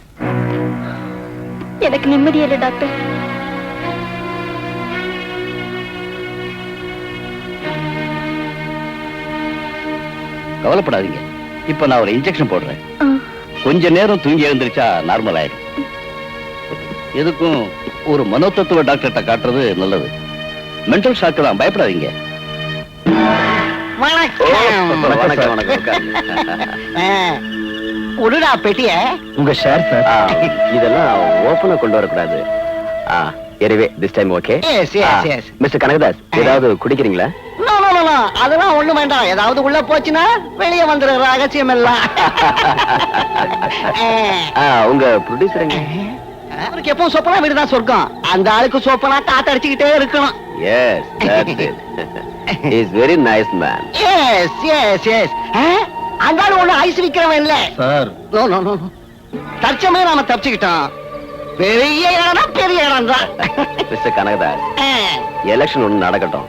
S1: எனக்கு நிம்மதி இல்லை டாக்டர்.
S2: கவலைப்படாதீங்க. இப்ப நான் ஒரு இன்ஜெக்ஷன் போடுறேன். கொஞ்ச நேரம் தூங்கி எழுந்திருச்சா நார்மல் ஆயிடும். எதுக்கும் ஒரு மனோதத்துவ டாக்டர்கிட்ட காட்டுறது நல்லது. மென்டல் ஷாக்கு தான், பயப்படாதீங்க. வணக்கம் வணக்கம்.
S5: உடுடா பெட்டிய.
S3: உங்க ஷேர் சார்.
S2: இதெல்லாம் ஓபனா கொண்டு வரக்கூடாது. Anyway this time okay.
S5: Yes yes yes.
S2: Mister Kanagadas, ஏதாவது குடிக்கிறீங்களா?
S5: நோ நோ நோ, அதெல்லாம் ஒண்ணு வேண்டாம். ஏதாவது உள்ள போச்சுன்னா வெளியே வந்துடுற ரகசியம் எல்லாம்.
S2: உங்க ப்ரொடியூசர் எங்க?
S5: அவருக்கு எப்பவும் சொப்பனா வீடு தான் சொர்க்கம். அந்த ஆளுக்கு சொப்பனா காத்தடிச்சுக்கிட்டே இருக்கணும்.
S2: Yes, that's it. He is very nice man.
S5: Yes yes yes. அந்த ஆளு ஒண்ணு ஐஸ் விக்கிறவன் இல்ல
S4: சார்.
S5: நோ நோ நோ, தற்சமே நாம தப்பிச்சுக்கிட்டோம். பெரிய இடம், பெரிய இடம் தான்.
S2: மிஸ்டர் கனகதாஸ், எலெக்ஷன் ஒண்ணு நடக்கட்டும்,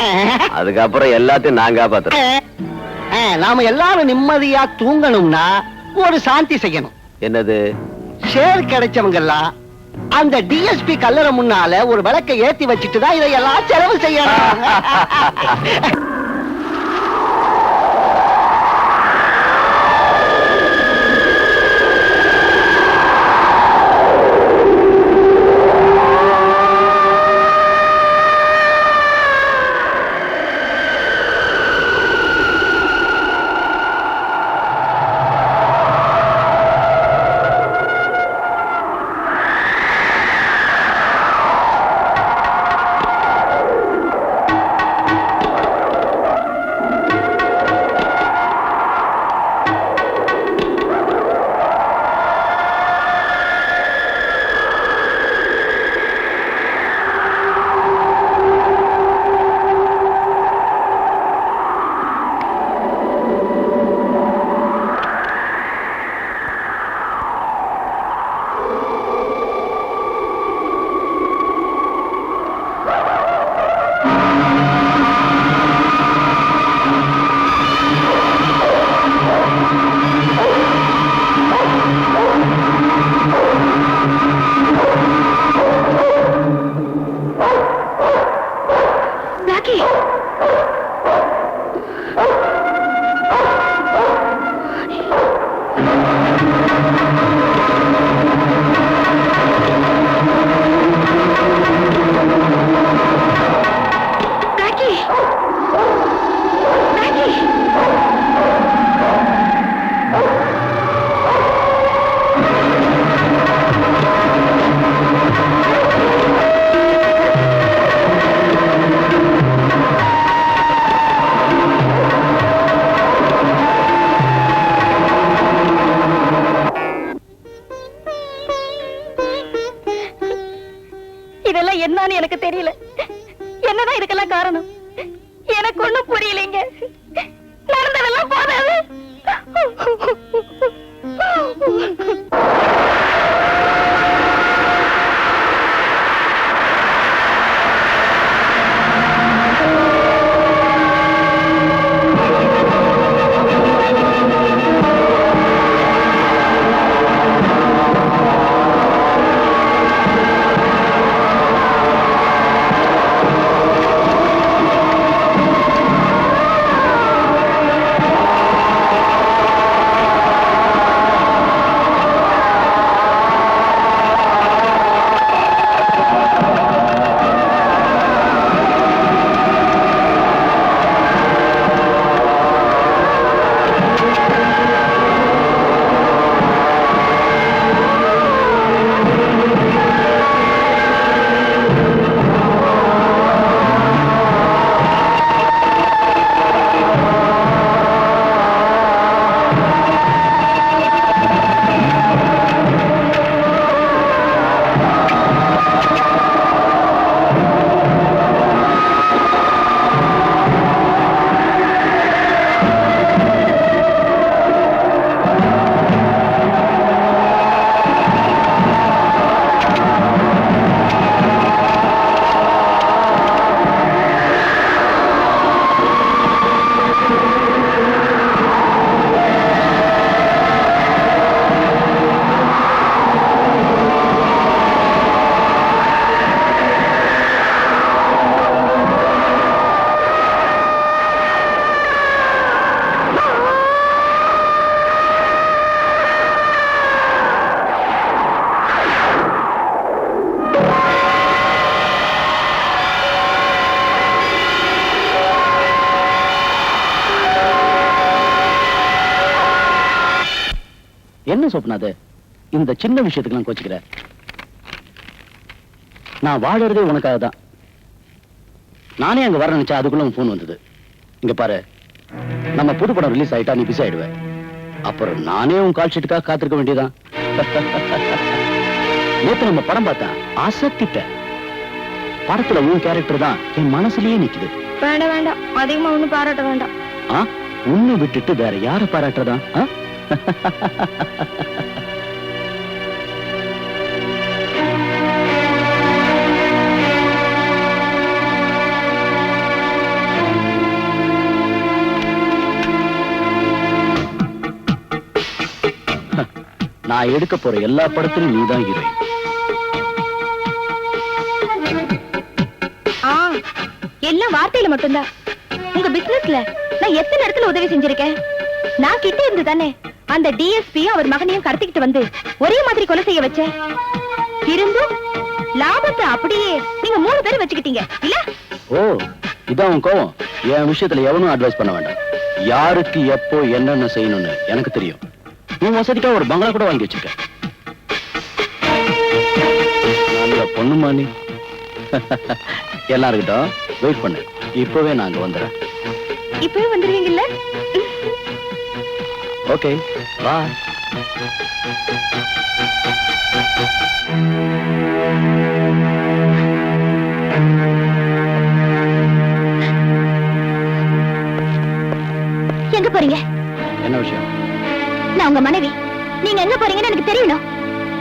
S2: அதுக்கப்புறம் எல்லாத்தையும் நான் காப்பாத்துறேன்.
S5: நாம எல்லாரும் நிம்மதியா தூங்கணும்னா ஒரு சாந்தி செய்யணும்.
S2: என்னது?
S5: ஷேர் கிடைச்சவங்க எல்லாம் அந்த டிஎஸ்பி கல்லறை முன்னால ஒரு விளக்கை ஏத்தி வச்சுட்டு தான் இதையெல்லாம் செலவு செய்யணும்.
S1: இதெல்லாம் என்னன்னு எனக்கு தெரியல. என்னதான் இதுக்கெல்லாம் காரணம் எனக்கு ஒண்ணும் புரியலைங்க. நடந்ததெல்லாம் போதாது.
S5: என்ன சொப்னா அது? இந்த சின்ன விஷயத்துக்கு நான் கோச்சுக்கிற. நான் வாழறதே உனக்காக தான். நானே அங்க வர நினைச்சா அதுக்குள்ள உன் போன் வந்தது. இங்க பாரு, நம்ம புது படம் ரிலீஸ் ஆயிட்டா நீ பிஸி ஆயிடுவ. அப்புறம் நானே உன் கால் ஷீட்டுக்காக காத்திருக்க வேண்டியதான். நேத்து நம்ம படம் பார்த்தேன், அசத்திட்ட. படத்துல உன் கேரக்டர் தான் என் மனசுலயே நிக்குது.
S1: வேண்டாம் வேண்டாம், அதிகமா ஒண்ணும் பாராட்ட வேண்டாம்.
S5: உன்னை விட்டுட்டு வேற யார பாராட்டுறதா? நான் எடுக்க போற எல்லா படத்திலும் நீதான் ஹீரோயின்.
S1: எல்லாம் வார்த்தையில மட்டும்தான். உங்க பிசினஸ்ல நான் எத்தனை இடத்துல உதவி செஞ்சிருக்கேன். நான் கிட்ட இருந்து தானே அந்த டிஎஸ்பியும் அவர் மகனையும் கடத்திக்கிட்டு வந்து ஒரே மாதிரி கொலை செய்ய வச்சேன். இருந்தும் லாபத்தை அப்படியே நீங்க 3 பேரும் வச்சுக்கிட்டீங்க இல்ல?
S5: ஓ, இதான் உன் கோவம். என் விஷயத்துல எவனும் அட்வைஸ் பண்ண வேண்டாம். யாருக்கு எப்போ என்னென்ன செய்யணும்னு எனக்கு தெரியும். நீ வசதிக்கா ஒரு பங்களா கூட வாங்கி வச்சிருக்க. நல்ல பொண்ணுமா நீ. எல்லாம் இருக்கட்டும், வெயிட் பண்ணு. இப்பவே நாங்க வந்துடுறேன்.
S1: இப்பவே வந்துருவீங்கல்ல?
S5: ஓகே, வா.
S1: எங்க போறீங்க?
S5: என்ன விஷயம்?
S1: நான் உங்க மனைவி. நீங்க எங்க போறீங்கன்னு எனக்கு தெரியணும்.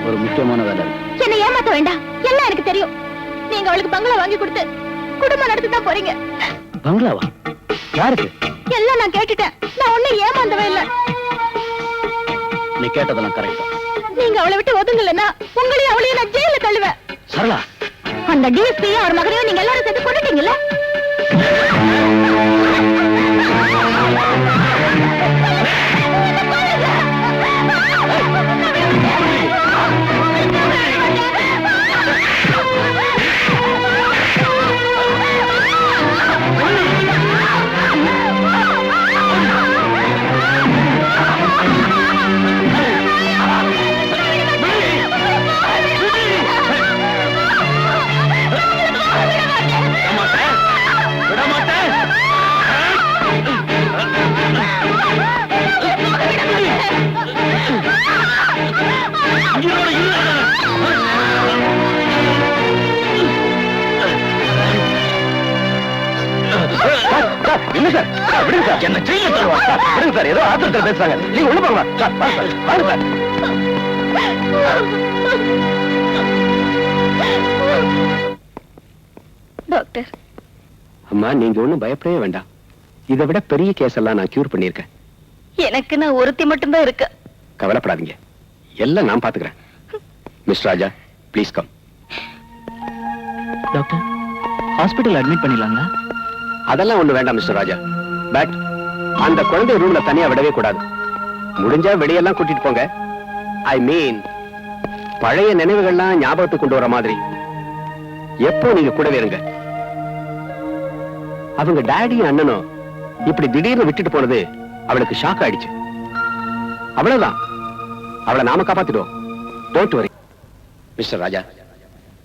S5: ஒரு முக்கியமான வேலை இருக்கு.
S1: என்ன ஏமாத்த வேண்டாம், எல்லாம் எனக்கு தெரியும். நீங்க அவளுக்கு பங்களா வாங்கி கொடுத்து குடும்பம் நடத்தி தான் போறீங்க.
S5: பங்களாவா? யாருக்கு?
S1: எல்லாம் நான் கேட்டுட்டேன். நான் ஒண்ணும் ஏமாந்தவே இல்ல.
S5: நீ கேட்டதெல்லாம் கரெக்டா?
S1: நீங்க அவளை விட்டு ஒதுங்கலன்னா உங்களையும் அவளையும் நான் ஜெயில தள்ளுவேன்.
S5: சரளா,
S1: அந்த டிஎஸ்பியும் அவர் மகனையும் நீங்க எல்லாரும் சேர்த்து கொண்டுட்டீங்கல்ல?
S3: இல்ல சார், விடுங்க சார். என்ன செய்ய சொல்லுவாங்க? விடுங்க சார், ஏதோ ஆத்திரத்தில் பேசுறாங்க. நீங்க உள்ள போங்க சார். வாங்க சார்.
S1: டாக்டர்,
S3: அம்மா, நீங்க ஒண்ணும் பயப்படவே வேண்டாம். இதை விட பெரிய கேஸ் எல்லாம் நான் கியூர் பண்ணிருக்கேன்.
S1: எனக்கு நான் ஒருத்தி மட்டும்தான் இருக்கு.
S3: கவலைப்படாதீங்க, எல்லாம் நான் பாத்துக்கிறேன். Mister Raja, please come.
S5: Doctor, hospital admit பண்ணிடலாங்களா?
S3: அதெல்லாம் ஒண்ணு வேண்டாம் மிஸ்டர் ராஜா. பட் அந்த குழந்தை ரூம்ல தனியா விடவே கூடாது. முடிஞ்சா வெளியெல்லாம் கூட்டிட்டு போங்க. ஐ மீன், பழைய நினைவுகள்லாம் ஞாபகத்துக்கு கொண்டு வர மாதிரி எப்போ நீங்க கூடவே இருங்க. அவங்க டாடியும் அண்ணனும் இப்படி திடீர்னு விட்டுட்டு போனது அவளுக்கு ஷாக் ஆயிடுச்சு. அவ்வளவுதான், அவளை நாம காப்பாத்திடுவோம். டோன்ட் வரி மிஸ்டர் ராஜா.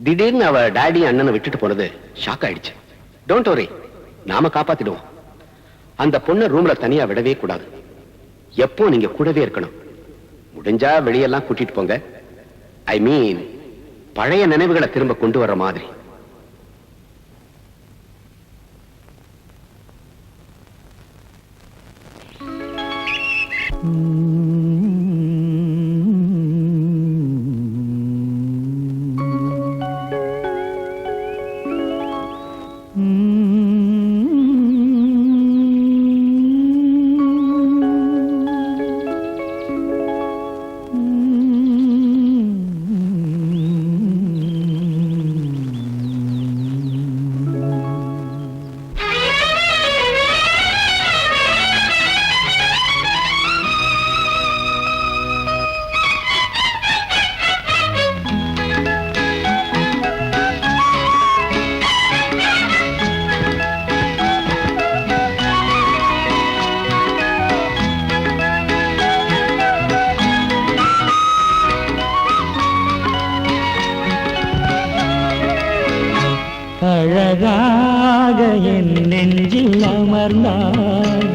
S3: திடீர்னு அவ டாடியும் அண்ணனை விட்டுட்டு போனது ஷாக் ஆயிடுச்சு. டோன்ட் வரி, நாம காப்பாத்திடுவோம். அந்த பொண்ணை ரூம்ல தனியா விடவே கூடாது. எப்போ நீங்க கூடவே இருக்கணும். முடிஞ்சா வெளியெல்லாம் கூட்டிட்டு போங்க. ஐ மீன், பழைய நினைவுகளை திரும்ப கொண்டு வர்ற மாதிரி.
S8: அழகாக என் நெஞ்சில் அமர்ந்தாய்,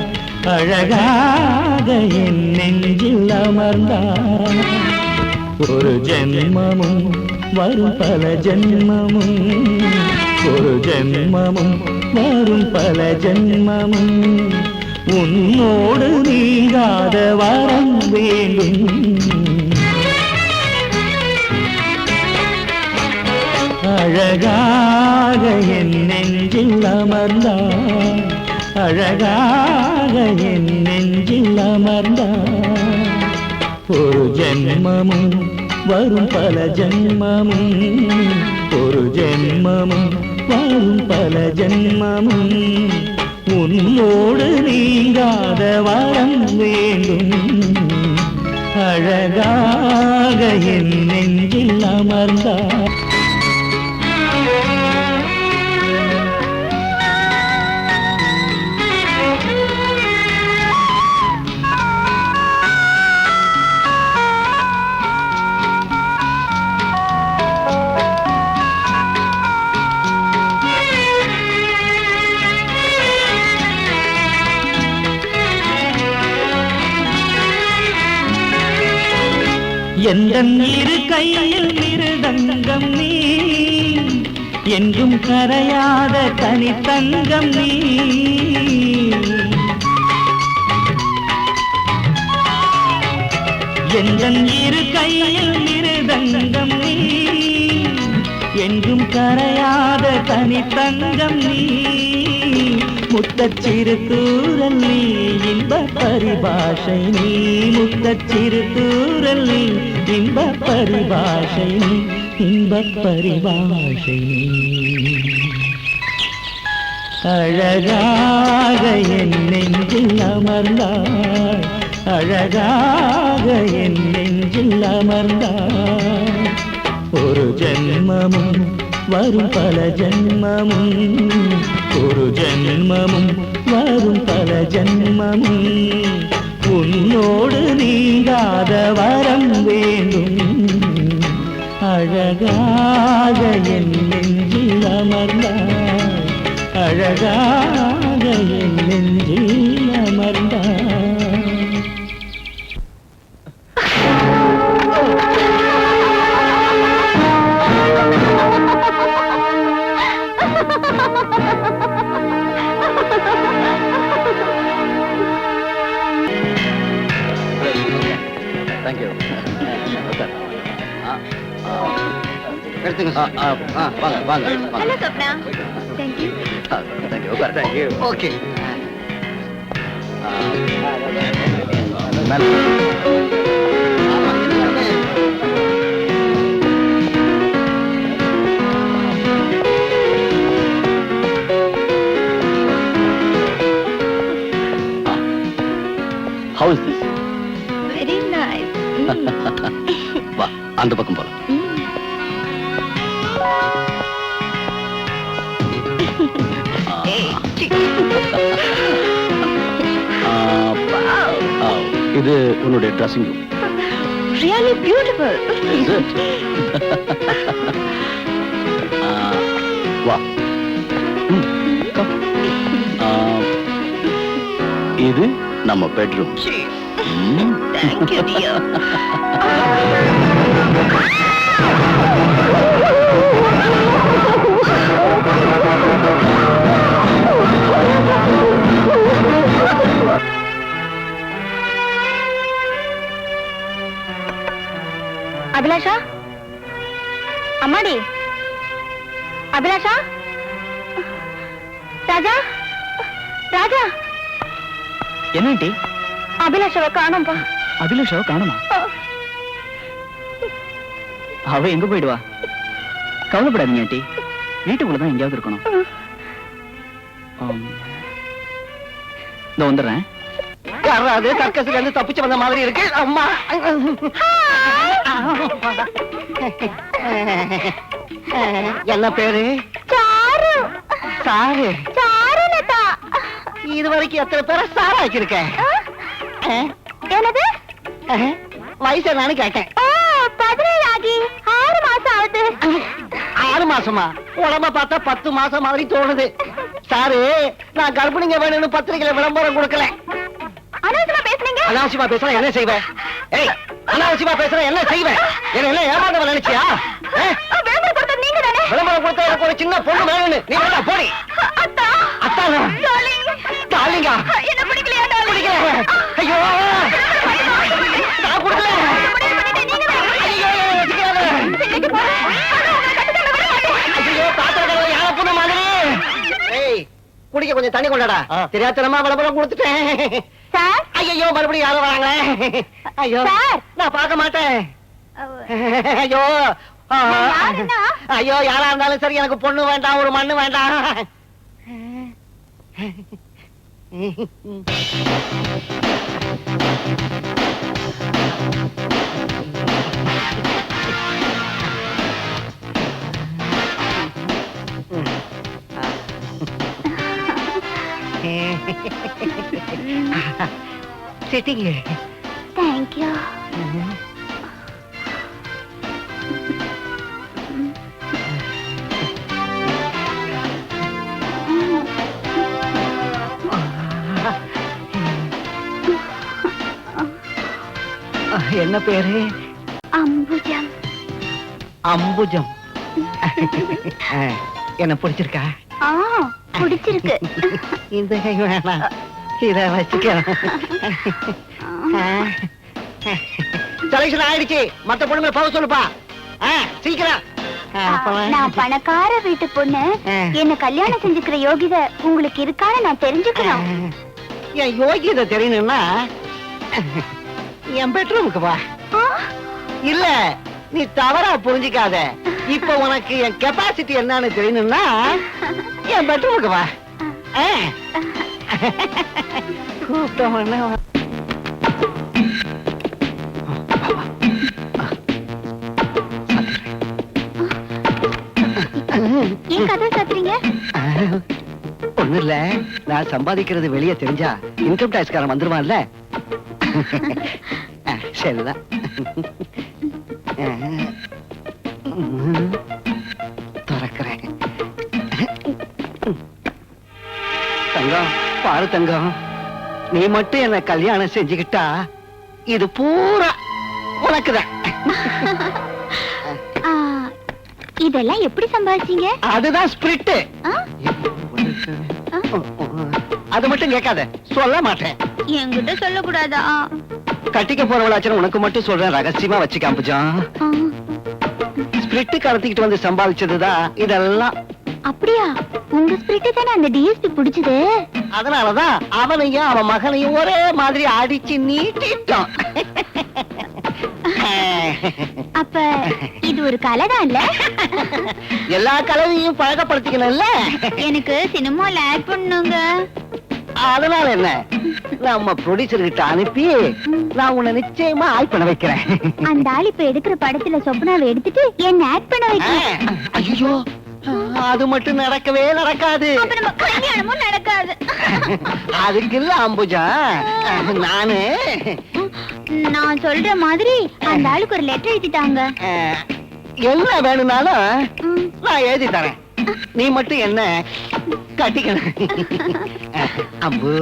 S8: அழகாக என் நெஞ்சில் அமர்ந்தாய். ஒரு ஜென்மமும் வரும் பல ஜென்மமும், ஒரு ஜென்மமும் வரும் பல ஜென்மமும், உன்னோடு நீங்காத வரம் வேண்டும். அழகாக என் நெஞ்சில் அமர்ந்தாய், அழகாக என் நெஞ்சில் அமர்ந்தாய். ஒரு ஜென்மமும் வரும் பல ஜென்மமும், ஒரு ஜென்மமும் வரும் பல ஜென்மமும், உன்னோடு நீங்காத வரம் வேண்டும். அழகாக என் நெஞ்சில் அமர்ந்தாய். எந்தன் இரு கையில் மிருதங்கம் நீ, என்றும் கரையாத தனித்தங்கம் நீ. எந்தன் இரு கையில் மிருதங்கம் நீ, என்றும் கரையாத தனித்தங்கம் நீ. முத்தச்சிறு தூரல் நீ, இன்ப பரிபாஷை நீ. முத்தச்சிறு தூரல் நீ, இன்ப பரிபாஷை நீ, இன்ப பரிபாஷை நீ. அழகாக என் நெஞ்சில் அமர்ந்தாய், அழகாக என் நெஞ்சில் அமர்ந்தாய். ஒரு ஜென்மமும் வரும் பல ஜென்மமும், ஒரு ஜென்மமும் வரும் பல ஜென்மமும், உன்னோடு நீங்காத வரம் வேண்டும். அழகாக என் நெஞ்சில் அமர்ந்தாய், அழகாக என் நெஞ்சில் அமர்ந்தாய்.
S2: தேங்க்யூ.
S5: எடுத்துங்க சார். வாங்க வாங்க வாங்க.
S1: ஹலோ சொப்னா. தேங்க்யூ.
S2: தேங்க்யூ. உட்கார். Thank you.
S5: Okay.
S2: How is this?
S1: Very nice.
S2: வா, அந்த பக்கம் போலாம்.
S3: இது உன்னுடைய dressing room.
S1: Really beautiful.
S3: Is it? வா. Come. இது நம்ம bedroom.
S1: Thank you, dear. Abhilasha, அம்மாடி, அபிலாஷா, ராஜா, ராஜா.
S8: என்ன ஆண்டி?
S1: அபிலாஷாவை காணோம்பா.
S8: அபிலாஷாவை காணுமா? அவ எங்க போயிடுவா? கவலைப்படாதீங்க ஆண்டி, வீட்டுக்குள்ளதான் எங்கேயாவது இருக்கணும். இந்த வந்துடுறேன்.
S5: யாராவது சர்க்கஸ்ல இருந்து தப்பிச்சு வந்த மாதிரி இருக்கு. அம்மா என்ன பேரு?
S1: சாரு.
S5: சாரு.
S1: சாரு லதா.
S5: இது வரைக்கும் எத்தனை பேரை சாரா ஆக்கியிருக்கேன்?
S1: என்னது?
S5: வயசு என்னன்னு கேட்டேன்.
S1: 17 ஆகி 6 மாசம் ஆகுது.
S5: 6 மாசமா உடம்ப பார்த்தா 10 மாசம் மாதிரி தோணுது. சாரு, நான் கர்ப்பிணிங்க வேணும்னு பத்திரிகையில விளம்பரம் கொடுக்கல.
S1: அனாவசியமா பேசுனீங்க.
S5: அனாவசியமா பேசுறேன் என்ன செய்வேன்? ஏய், அனாவசியமா பேசுறேன் என்ன செய்வேன்? என்ன ஏமாந்தவன் நினைச்சியா?
S1: விளம்பரம் கொடுத்தது நீங்க தானே?
S5: விளம்பரம் கொடுத்த எனக்கு ஒரு சின்ன பொண்ணு வேணும்னு நீ வேணா போடி.
S1: அத்தா,
S5: அத்தானா?
S1: டார்லிங்.
S5: டார்லிங்கா?
S1: என்ன பிடிக்கலையா டார்லிங்?
S5: பிடிக்கல. ஐயோ, நான் கொடுக்கல.
S1: முடிவு பண்ணிட்டேன், நீங்க தான்.
S5: ஐயோ, வச்சுக்காத.
S1: இன்னைக்கு போறேன். ஆனா உங்க கட்டுத்தலை விட மாட்டேன்.
S5: ஐயோ, பாத்திர கடவுள யார பொண்ணு மாதிரி. ஏய், குடிக்க கொஞ்சம் தண்ணி கொண்டாடா. தெரியாதனமா விளம்பரம் கொடுத்துட்டேன்.
S1: சார்,
S5: ஐயோ, மறுபடியும் யாரும் வராங்களே. ஐயோ,
S1: சார்.
S5: நான் பார்க்க மாட்டேன். ஐயோ,
S1: யாருன்னா?
S5: ஐயோ, யாரா இருந்தாலும் சரி, எனக்கு பொண்ணு வேண்டாம், ஒரு மண்ணு வேண்டாம். சிட்டிங்க.
S1: Thank you.
S5: என்ன பேரு?
S1: அம்புஜம்.
S5: அம்புஜம். என்ன பிடிச்சிருக்கா?
S1: பிடிச்சிருக்கு.
S5: இந்த கை வேணாம், இத வச்சுக்கலாம். செலக்ஷன் ஆயிடுச்சு. மத்த பொண்ணுங்களை போக சொல்லுப்பா. சீக்கிரம்.
S1: நான் பணக்கார வீட்டு பொண்ணு. என்ன கல்யாணம் செஞ்சுக்கிற யோகிதை உங்களுக்கு இருக்கான்னு நான் தெரிஞ்சுக்கணும்.
S5: என் யோகியதை தெரியணும்னா என் பெட்ரூமுக்கு வா. இல்ல, நீ தவறா புரிஞ்சுக்காத. இப்ப உனக்கு என் கெப்பாசிட்டி என்னன்னு தெரியணும்னா என் பெட்ரூமுக்கு வா. கூப்பிட்டவன
S1: ஏன் கதை சாத்துறீங்க?
S5: ஒண்ணு இல்ல, நான் சம்பாதிக்கிறது வெளியே தெரிஞ்சா இன்கம் டாக்ஸ் காரன் வந்துருவான்ல. சரிதான். திறக்கிறேன். தங்கம், பாரு தங்கம், நீ மட்டும் என்ன கல்யாணம் செஞ்சுக்கிட்டா இது பூரா உனக்குதான்.
S1: இதெல்லாம் எப்படி சம்பாதிச்சீங்க?
S5: அதுதான் ஸ்பிரிட். அது மட்டும் கேட்காத, சொல்ல மாட்டேன்.
S1: என்கிட்ட சொல்லக்கூடாதா?
S5: கட்டிக்க போறவளாச்சும் உனக்கு மட்டும் சொல்றேன், ரகசியமா வச்சுக்க அம்புஜம். ஸ்பிரிட் கடத்திக்கிட்டு வந்து சம்பாதிச்சதுதான் இதெல்லாம்.
S1: அப்படியா? உங்க ஸ்பிரிட் தானே அந்த டிஎஸ்பி பிடிச்சது.
S5: அதனாலதான் அவனையும் அவன் மகனையும் ஒரே மாதிரி அடிச்சு நீட்டிட்டான்.
S1: அப்ப இது ஒரு கலைதான் இல்ல?
S5: எல்லா கலவையும் பழக்கப்படுத்திக்கணும்ல.
S1: எனக்கு சினிமால ஆட் பண்ணுங்க.
S5: அதனால என்ன, நம்ம ப்ரொடியூசர் கிட்ட அனுப்பி நான் உன்னை நிச்சயமா ஆட் பண்ண வைக்கிறேன்.
S1: அந்த ஆள் இப்ப எடுக்கிற படத்துல சொப்னாவை எடுத்துட்டு என்ன ஆட் பண்ண வைக்கிறேன்.
S5: ஐயோ, அது மட்டும் நடக்கவே நடக்காது.
S1: அப்ப நம்ம கல்யாணமும் நடக்காது.
S5: அதுக்கு இல்ல அம்புஜா,
S1: நான் சொல்ற மாதிரி அந்த ஆளுக்கு ஒரு லெட்டர் எழுதிட்டாங்க.
S5: என்ன வேணும்னாலும் நான் எழுதி தரேன். நீ மட்டும் என்ன கட்டிக்கணும். அம்பு,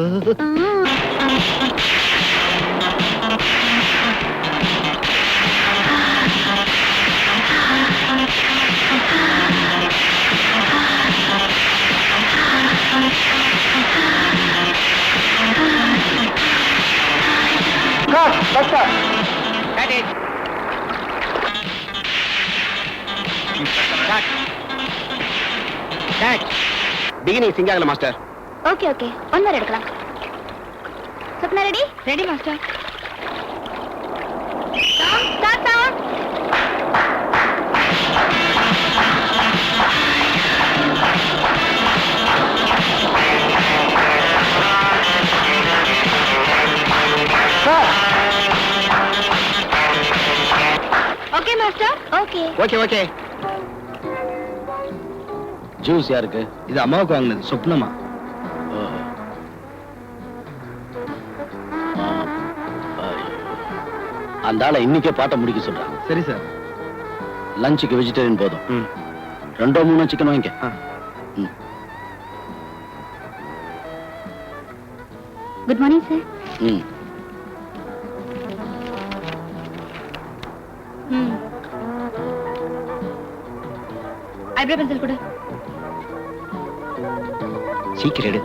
S3: பிகினிங் சிங்காகல master.
S1: Okay okay, one more எடுக்கலாம். Swapna ready? Ready master. Start start. Okay master. Okay
S3: okay okay. Juice யாருக்கு? இது அம்மாவுக்கு வாங்கினது. சொப்னமா? அந்த ஆளை இன்னைக்கே பாட்ட முடிக்க சொல்றாங்க. சரி சார். லஞ்சுக்கு வெஜிடேரியன் போதும்.
S2: 2 3 சிக்கன் வாங்கிக்க.
S1: Good morning sir.
S2: ம்.
S1: ஐப்ரோ பென்சில் கொடு.
S2: சீக்கிரம் எடு.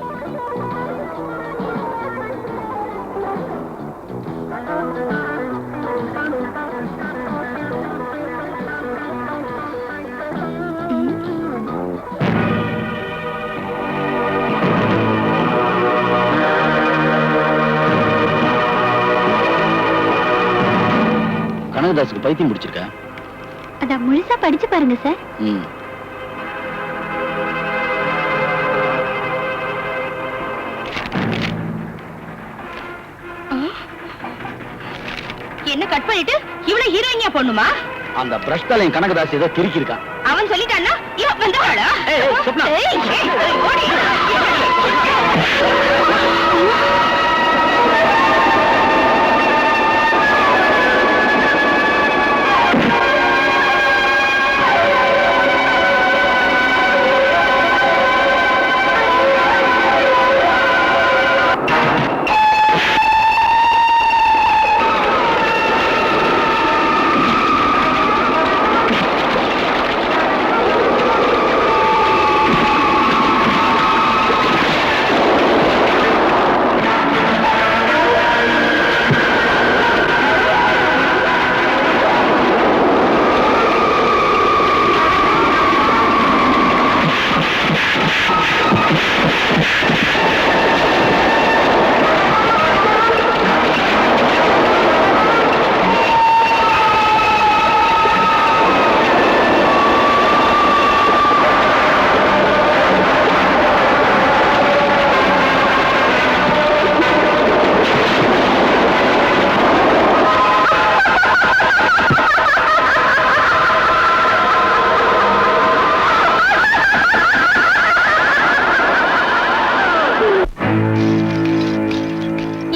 S2: கனகதாசுக்கு பைத்தியம் பிடிச்சிருக்கா?
S1: அத முழுசா படிச்சு பாருங்க சார்.
S2: ம்.
S1: என்ன கட் பண்ணிட்டு இவ்வளவு ஹீரோயினியா பண்ணுமா?
S2: அந்த பிரஷ்டாலையும் கனகதாஸ் ஏதோ கிறுக்கிருக்கான்.
S1: அவன் சொல்லிட்டான்னா இவன் வந்தாளா?
S2: சொப்னா.
S1: ஓடி.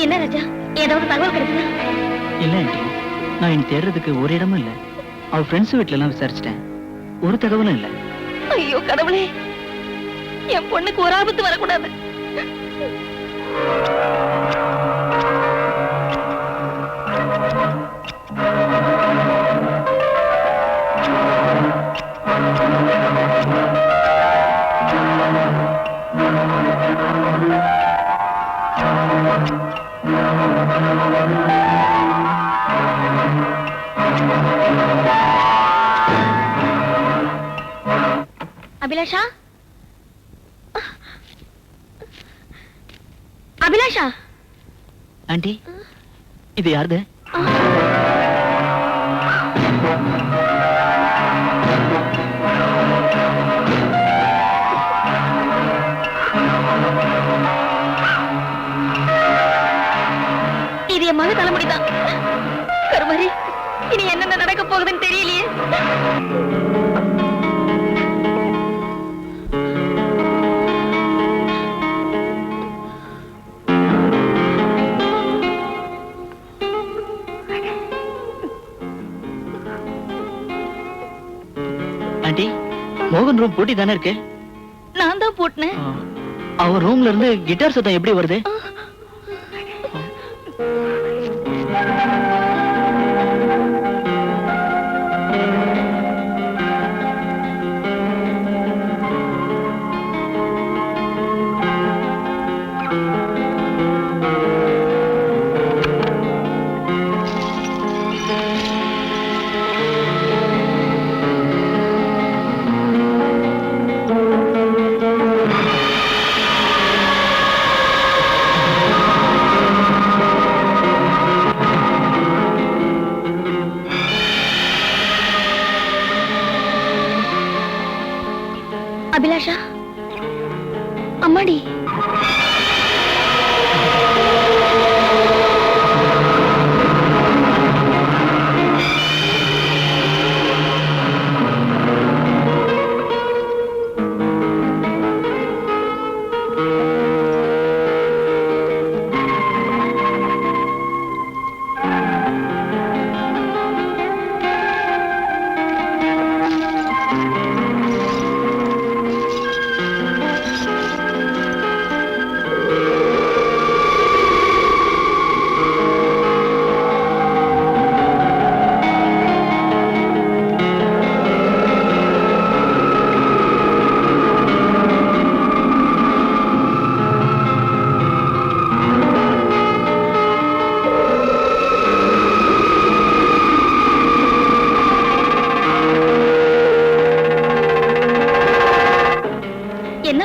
S1: என்ன ராஜா, ஏதாவது தகவல் கிடைச்சதா?
S8: இல்ல ஆண்டி, நான் இனி தேடுறதுக்கு ஒரு இடமும் இல்ல. அவ ஃப்ரெண்ட்ஸ் வீட்ல எல்லாம் விசாரிச்சிட்டேன், ஒரு தகவலும் இல்ல.
S1: ஐயோ கடவுளே, என் பொண்ணுக்கு ஒரு ஆபத்து வரக்கூடாது. அபிலாஷா, அபிலாஷா.
S8: ஆண்டி, இது யாருது?
S1: இது என் மக தலைமுடிதான். கருமாரி, இனி என்னென்ன நடக்க போகுதுன்னு தெரியலையே.
S8: ஆண்டி, மோகன் ரூம் பூட்டி தானே இருக்கு?
S1: நான் தான் போட்டேன்.
S8: அவன் ரூம்ல இருந்து கிட்டார் சத்தம் எப்படி வருது?
S1: அபிலாஷா, அம்மாடி.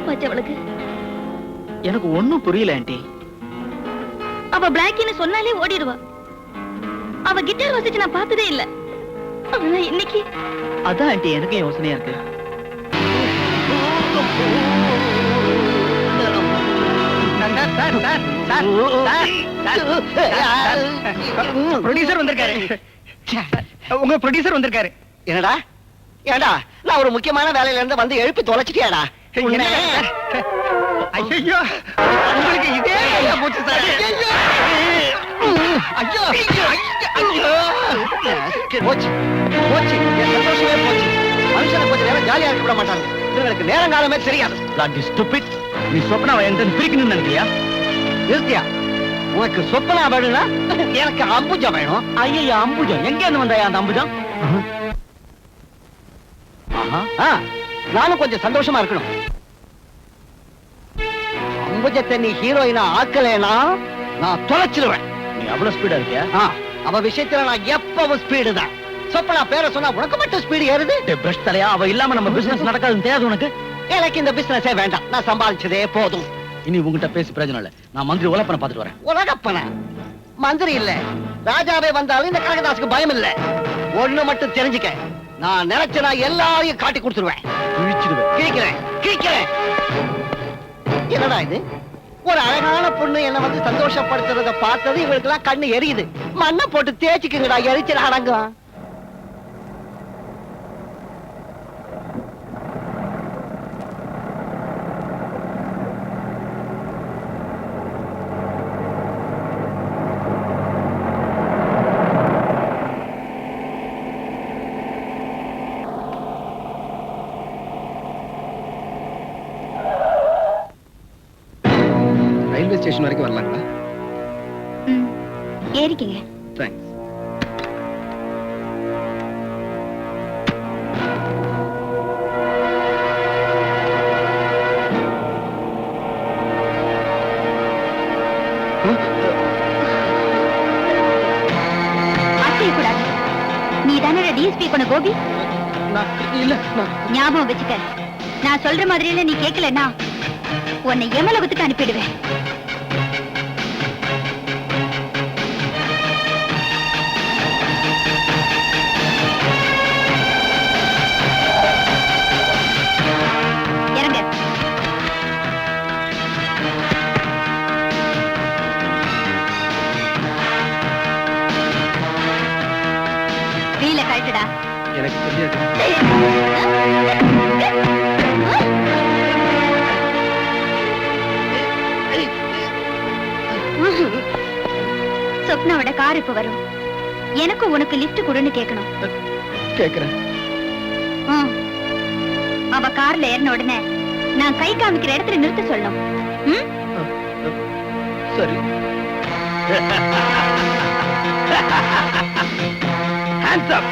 S1: என்னப்பாச்சு அவளுக்கு?
S8: எனக்கு ஒண்ணும் புரியல ஆண்டி.
S1: அவ பிளாக்கின்னு சொன்னாலே ஓடிடுவா. அவ கிட்டார் வாசிச்சு நான் பார்த்ததே இல்ல. ஆனா இன்னைக்கு
S8: அதான் ஆண்டி எனக்கு யோசனையா இருக்கு.
S6: ப்ரொடியூசர் வந்திருக்காரு. உங்க ப்ரொடியூசர் வந்திருக்காரு.
S5: என்னடா ஏடா நான் ஒரு முக்கியமான வேலையில இருந்து வந்து எழுப்பி தொலைச்சிட்டியாடா?
S6: ஐயோ, உங்களுக்கு இதே ஐடியா போச்சு சார்.
S5: ஐயோ போச்சு போச்சு, என் சந்தோஷமே போச்சு. மனுஷனை கொஞ்சம் நேரம் ஜாலியா இருக்க விட மாட்டாங்க. இவங்களுக்கு நேரம் காலமே தெரியாது.
S6: நீ சொப்பனாவை எந்த பிரிக்கணும்னு நினைக்கிறியா?
S5: நிறுத்தியா? உனக்கு சொப்பனா வேணும்னா எனக்கு அம்புஜா வேணும்.
S6: ஐயா, அம்புஜம் எங்க இருந்து வந்தாயா அந்த அம்புஜம்?
S5: நானும் கொஞ்சம் சந்தோஷமா இருக்கணும். அம்புஜத்தை நீ ஹீரோயினா ஆக்கலைனா நான் தொலைச்சிருவேன்.
S6: நீ அவ்வளவு ஸ்பீடா இருக்கியா?
S5: அவ விஷயத்துல நான் எப்பவும் ஸ்பீடு தான். சொப்பனா பேரை சொன்னா உனக்கு மட்டும் ஸ்பீடு ஏறுது.
S6: பிரஷ் தலையா, அவ இல்லாம நம்ம பிசினஸ் நடக்காதுன்னு தெரியாது உனக்கு?
S5: எனக்கு இந்த பிசினஸே வேண்டாம். நான் சம்பாதிச்சதே போதும்.
S6: இனி உங்ககிட்ட பேசி பிரயோஜனம் இல்ல. நான் மந்திரி உலப்பனை பாத்துட்டு வரேன்.
S5: உலகப்பன மந்திரி இல்ல, ராஜாவே வந்தாலும் இந்த கனகதாசுக்கு பயம் இல்ல. ஒண்ணு மட்டும் தெரிஞ்சுக்க, நான் நினைச்ச நான் எல்லாரையும் காட்டி கொடுத்துருவேன். கிழிக்கிறேன் கிழிக்கிறேன். என்னடா இது? ஒரு அழகான பொண்ணு என்ன வந்து சந்தோஷப்படுத்துறத பார்த்தது இவங்களுக்கு எல்லாம் கண்ணு எரியுது. மண்ணை போட்டு தேய்ச்சிக்குங்கடா, எரிச்சல் அடங்கும்.
S3: ரயில்வே ஸ்டேஷன் வரைக்கும் வரலாங்களா?
S1: ஏறிக்கங்க.
S3: தேங்க்ஸ்.
S1: கூடாது. நீ தானே டிஎஸ்பி கொண்ட கோபி?
S3: இல்ல,
S1: ஞாபகம் வச்சுக்க. நான் சொல்ற மாதிரியில நீ கேட்கலன்னா உன்னை எமலோகத்துக்கு அனுப்பிடுவேன். இறங்க. வீல கழட்டுடா.
S3: எனக்கு தெரியாது.
S1: சொப்னாவோட கார் இப்ப வரும். எனக்கு உனக்கு லிஃப்ட் கொடுன்னு கேட்கணும்.
S3: கேக்குறேன்.
S1: அவ கார்ல ஏறின உடனே நான் கை காமிக்கிற இடத்துல நிறுத்த சொல்லணும்.
S3: சரி. Hands up.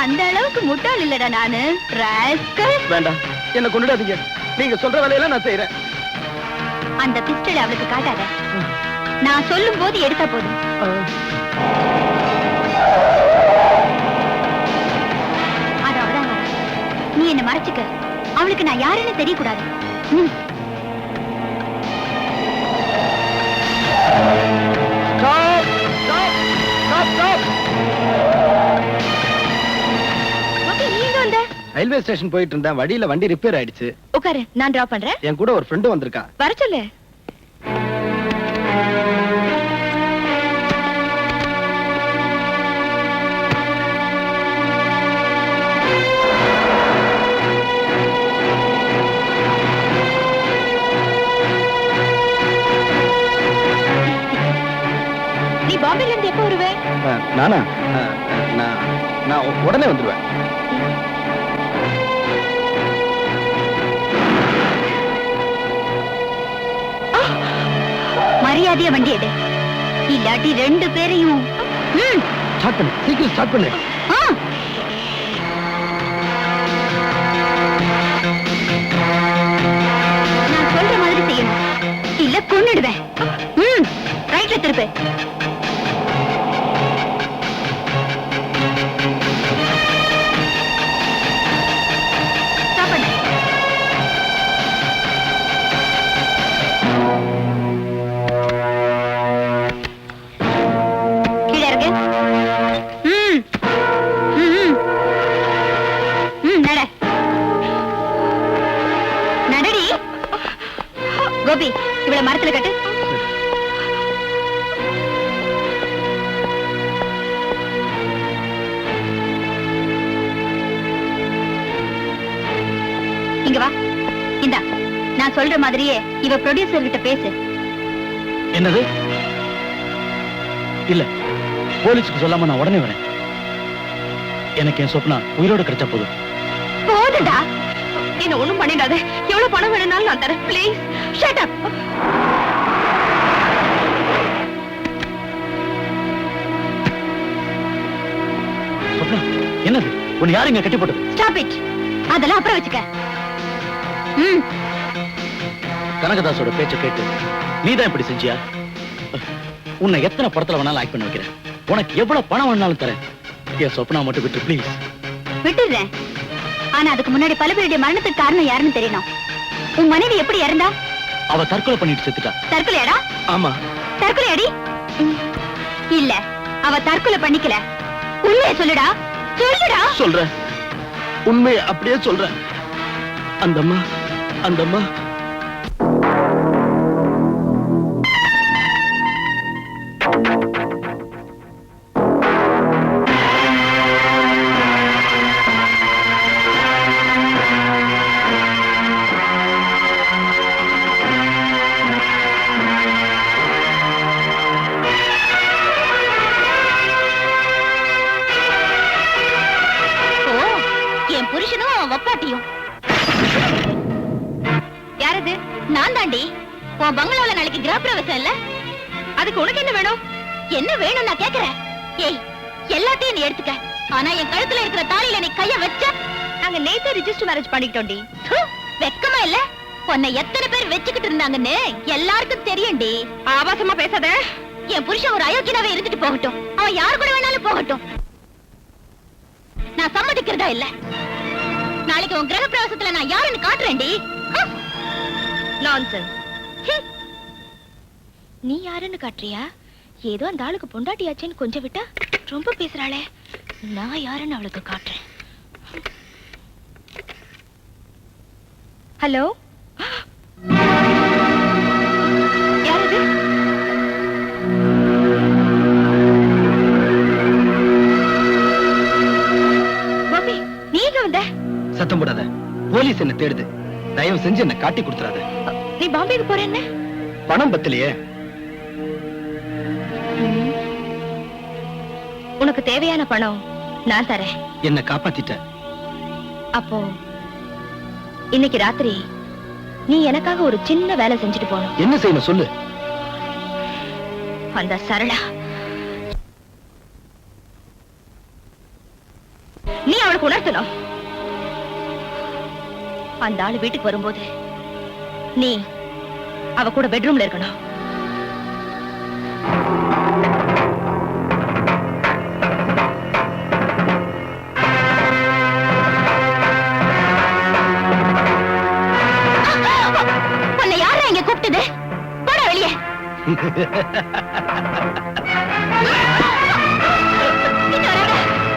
S1: அந்த அளவுக்கு முட்டாள் இல்லடா நானு. ராஸ்கல்.
S3: வேண்டாம், என்ன கொண்டுடாதீங்க. நீங்க சொல்ற வேலையெல்லாம் நான் செய்யறேன்.
S1: அந்த பிஸ்டல் அவளுக்கு காட்டாத. நான் சொல்லும் போது எடுத்தா போதும். அது அவதான். நீ என்ன மறைச்சுக்க. அவளுக்கு நான் யாருன்னு தெரியக்கூடாது.
S3: ரயில்வே ஸ்டேஷன் போயிட்டு இருந்தேன். வழியில வண்டி ரிப்பேர் ஆயிடுச்சு.
S1: உட்காரு, நான் டிராப் பண்றேன்.
S3: என் கூட ஒரு ஃப்ரெண்டு வந்திருக்கா.
S1: வர சொல்லு. நீ பாம்பேல இருந்து எப்போ வருவே?
S3: நானா? நான் உடனே வந்துருவேன்.
S1: மரியாதையா வண்டி எடு, இல்லாட்டி ரெண்டு பேரையும்.
S3: ஸ்டார்ட் பண்ணு, சீக்கிரம் ஸ்டார்ட் பண்ணு.
S1: நான் சொல்ற மாதிரி செய்யணும், இல்ல கொன்னுடுவேன். ரைட்ல பீட்டை திருப்பு. Stop பண்ணு. கீழே இறங்கு. ம். ம், ம். ம், நட. நடடி. கோபி, இவள மரத்துல கட்டு. இங்க வா. இந்தா, நான் சொல்ற மாதிரியே இவ ப்ரொடியூசர் கிட்ட பேசு.
S8: என்னது? இல்ல, போலீஸ்க்கு சொல்லாம நான் உடனே வரேன். எனக்கு என் சொப்னா உயிரோட கிடைச்சா போதும்.
S1: போதுடா. என்ன ஒண்ணும் பண்ணிடாத. எவ்வளவு பணம் வேணும்னாலும் நான் தரேன். Please shut up.
S8: சொப்னா, என்னது? உன்னை யாரு இங்க கட்டி போட்டது?
S1: Stop it. அதெல்லாம் அப்புறம் வச்சுக்க. ம்.
S8: கனகதாசோட பேச்ச கேட்டு நீதான் இப்படி செஞ்சியா? உன்னை எத்தனை படத்துல வேணாலும் ஆக்ட் பண்ண வைக்கிறேன். உனக்கு எவ்வளவு பணம் வேணாலும் தரேன். என் சொப்னா மட்டும் விட்டு ப்ளீஸ்.
S1: விட்டுறேன். ஆனா அதுக்கு முன்னாடி பலபேருடைய மரணத்துக்கு காரணம் யாருன்னு தெரியணும். உன் மனைவி எப்படி இறந்தா?
S8: அவ தற்கொலை பண்ணிட்டு செத்துட்டா.
S1: தற்கொலையாடா?
S8: ஆமா.
S1: தற்கொலையாடி? இல்ல, அவ தற்கொலை பண்ணிக்கல. உண்மையை சொல்லுடா. சொல்லுடா.
S8: சொல்றேன், உண்மையை அப்படியே சொல்றேன். அந்தம்மா
S1: என் புருஷனும் அவன் வப்பாட்டியும். யாரது? நான் தாண்டி. உன் பங்களால நாளைக்கு கிரகப்பிரவேசம் இல்ல? அதுக்கு உனக்கு என்ன வேணும்? என்ன வேணும் நான் கேக்குறேன். ஏய், எல்லாத்தையும் நீ எடுத்துக்க. ஆனா என் கழுத்துல இருக்கிற தாலியில நீ கைய வச்ச, நாங்க நேத்து ரிஜிஸ்டர் மேரேஜ் பண்ணிக்கிட்டோம்டி. வெக்கமா இல்ல? உன்னை எத்தனை பேர் வச்சுக்கிட்டு இருந்தாங்கன்னு எல்லாருக்கும் தெரியும்டி. ஆபாசமா பேசாத. என் புருஷன் ஒரு அயோக்கியனாவே இருந்துட்டு போகட்டும். அவன் யாரு கூட வேணாலும் போகட்டும். நான் சம்மதிக்கிறதா இல்ல. நாளைக்கு உன் கிரக பிரவேசத்துல நான் யாருன்னு காட்டுறேன்டி. நான்சென்ஸ். நீ யாருன்னு காட்டுறியா? ஏதோ அந்த ஆளுக்கு பொண்டாட்டியாச்சேன்னு கொஞ்சம் விட்டா ரொம்ப பேசுறாளே. நான் யாருன்னு அவளுக்கு காட்டுறேன். ஹலோ, யாரது? கோபி, நீங்க வந்த?
S5: சத்தம் போடாத. போலீஸ் என்ன தேடுது. தயவு செஞ்சு என்ன காட்டி கொடுத்துறாத.
S1: நீ பாம்பேக்கு போறேன்னு?
S5: பணம் பத்தலையே.
S1: உனக்கு தேவையான பணம் நான் தரேன்.
S5: என்ன காப்பாத்திட்ட.
S1: அப்போ இன்னைக்கு ராத்திரி நீ எனக்காக ஒரு சின்ன வேலை செஞ்சுட்டு போகணும்.
S5: என்ன செய்யணும் சொல்லு.
S1: அந்த சரளா, நீ அவளுக்கு உணர்த்தணும். அந்த ஆளு வீட்டுக்கு வரும்போது நீ அவ கூட பெட்ரூம்ல இருக்கணும். உன்னை யாரா இங்க கூப்பிட்டது? போடா வெளியே.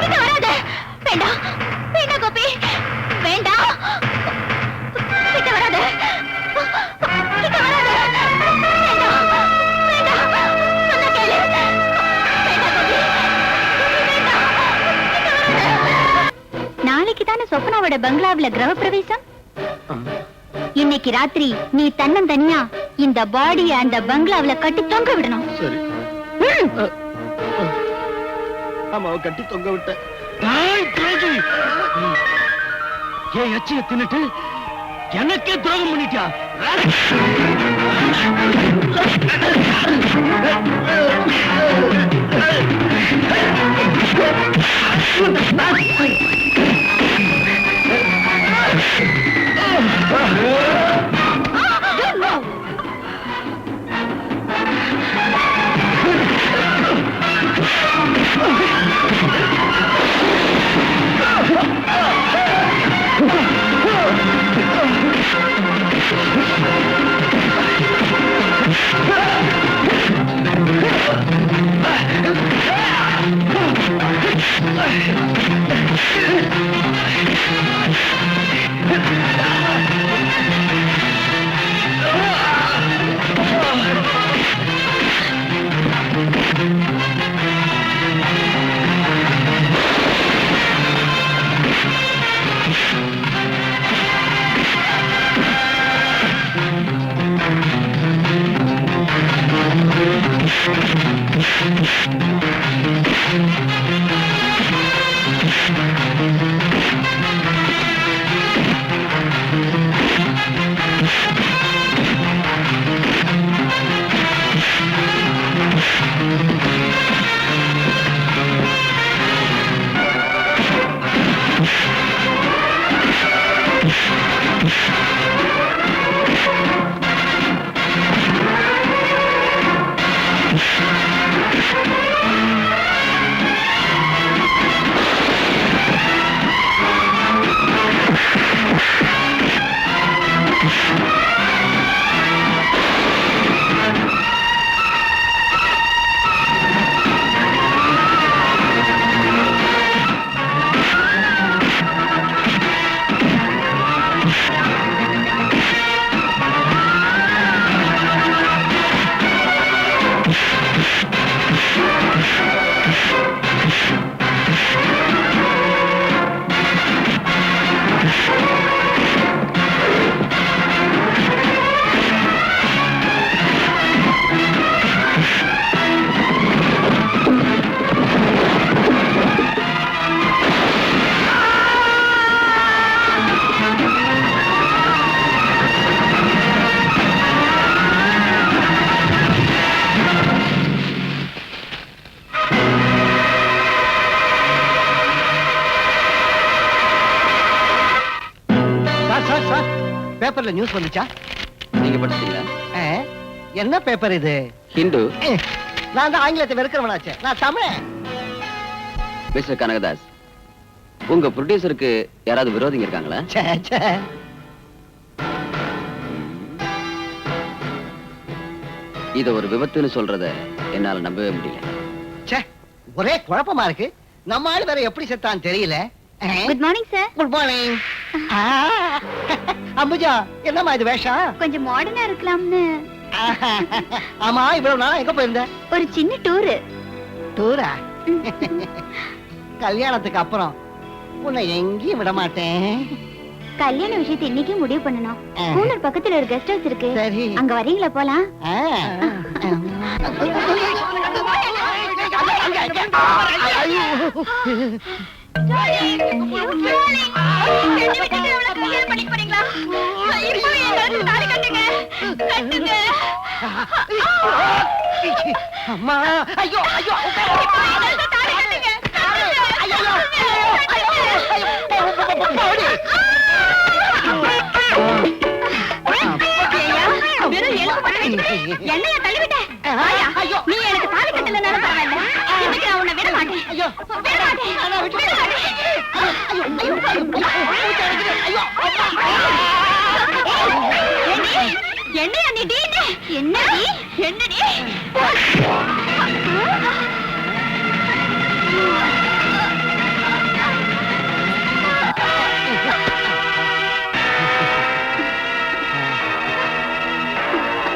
S1: கிட்ட வராத. வேண்டாம் வேண்டாம் கோபி, வேண்டாம். கிட்ட வராத. கிட்ட வராத. வேண்டாம் வேண்டாம். சொன்னா கேளு. வேண்டாம் கோபி, வேண்டாம். கிட்ட வராத. நாளைக்கு தானே சொப்னாவோட பங்களாவுல கிரகப்பிரவேசம். இன்னைக்கு ராத்திரி நீ தன்னந்தனியா இந்த பாடியை அந்த பங்களாவுல கட்டி தொங்க விடணும்.
S5: சரி. ஆமா, கட்டி தொங்க விட்ட.
S8: ஏன் எச்சிய தின்னுட்டு எனக்கே துரோகம் பண்ணிட்டியா?
S5: பேப்பர்ல நியூஸ் வந்துச்சா?
S2: நீங்க படிச்சீங்களா?
S5: என்ன பேப்பர் இது?
S2: ஹிந்து.
S5: நான் தான் ஆங்கிலத்தை வெறுக்கிறவனாச்சே. நான் தமிழ்.
S2: மிஸ்டர் கனகதாஸ், உங்க ப்ரொடியூசருக்கு யாராவது விரோதிங்க இருக்காங்களா? இத ஒரு விபத்துன்னு சொல்றத என்னால நம்பவே முடியல.
S5: ஒரே குழப்பமா இருக்கு. நம்ம ஆளு வேற எப்படி செத்தான் தெரியல.
S1: Good morning sir.
S5: Good morning. Ambuja, என்னம்மா இது வேஷம்?
S1: கொஞ்சம் மாடர்னா இருக்கலாம்னு.
S5: ஆமா, இவ்வளவு நாளா எங்க போயிருந்த?
S1: ஒரு சின்ன டூர்.
S5: டூரா? கல்யாணத்துக்கு அப்புறம் உன்னை எங்கேயும் விட மாட்டேன்.
S1: கல்யாண விஷயத்தை இன்னைக்கு முடிவு பண்ணணும். கூலர் பக்கத்துல ஒரு கெஸ்ட் ஹவுஸ் இருக்கு.
S5: சரி.
S1: அங்க வரீங்களா? போலாம்.
S5: அம்மா, ஐயோ ஐயோ,
S1: என்னைய தள்ளிவிட்ட? நீ எனக்கு தாலி கட்டலனாலும் பரவாயில்ல. இன்னைக்கு நான் உன்னை விட மாட்டேன். விட மாட்டேன். என்னையா நீ டீனு? என்னடி? என்னடி?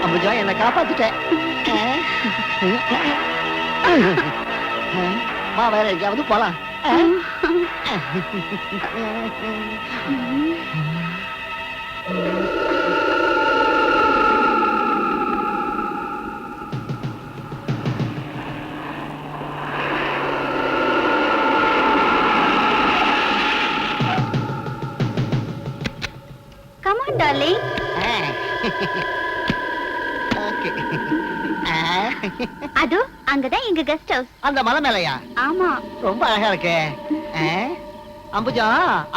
S5: அம்புஜா, என்னை காப்பாத்திட்டேன். வா, வேற எங்கேயாவது போலாம்.
S1: Come on, darling. அதோ அங்கதான் எங்க கெஸ்ட் ஹவுஸ்.
S5: அந்த மலை மேலையா?
S1: ஆமா.
S5: ரொம்ப அழகா இருக்கே. அம்புஜா,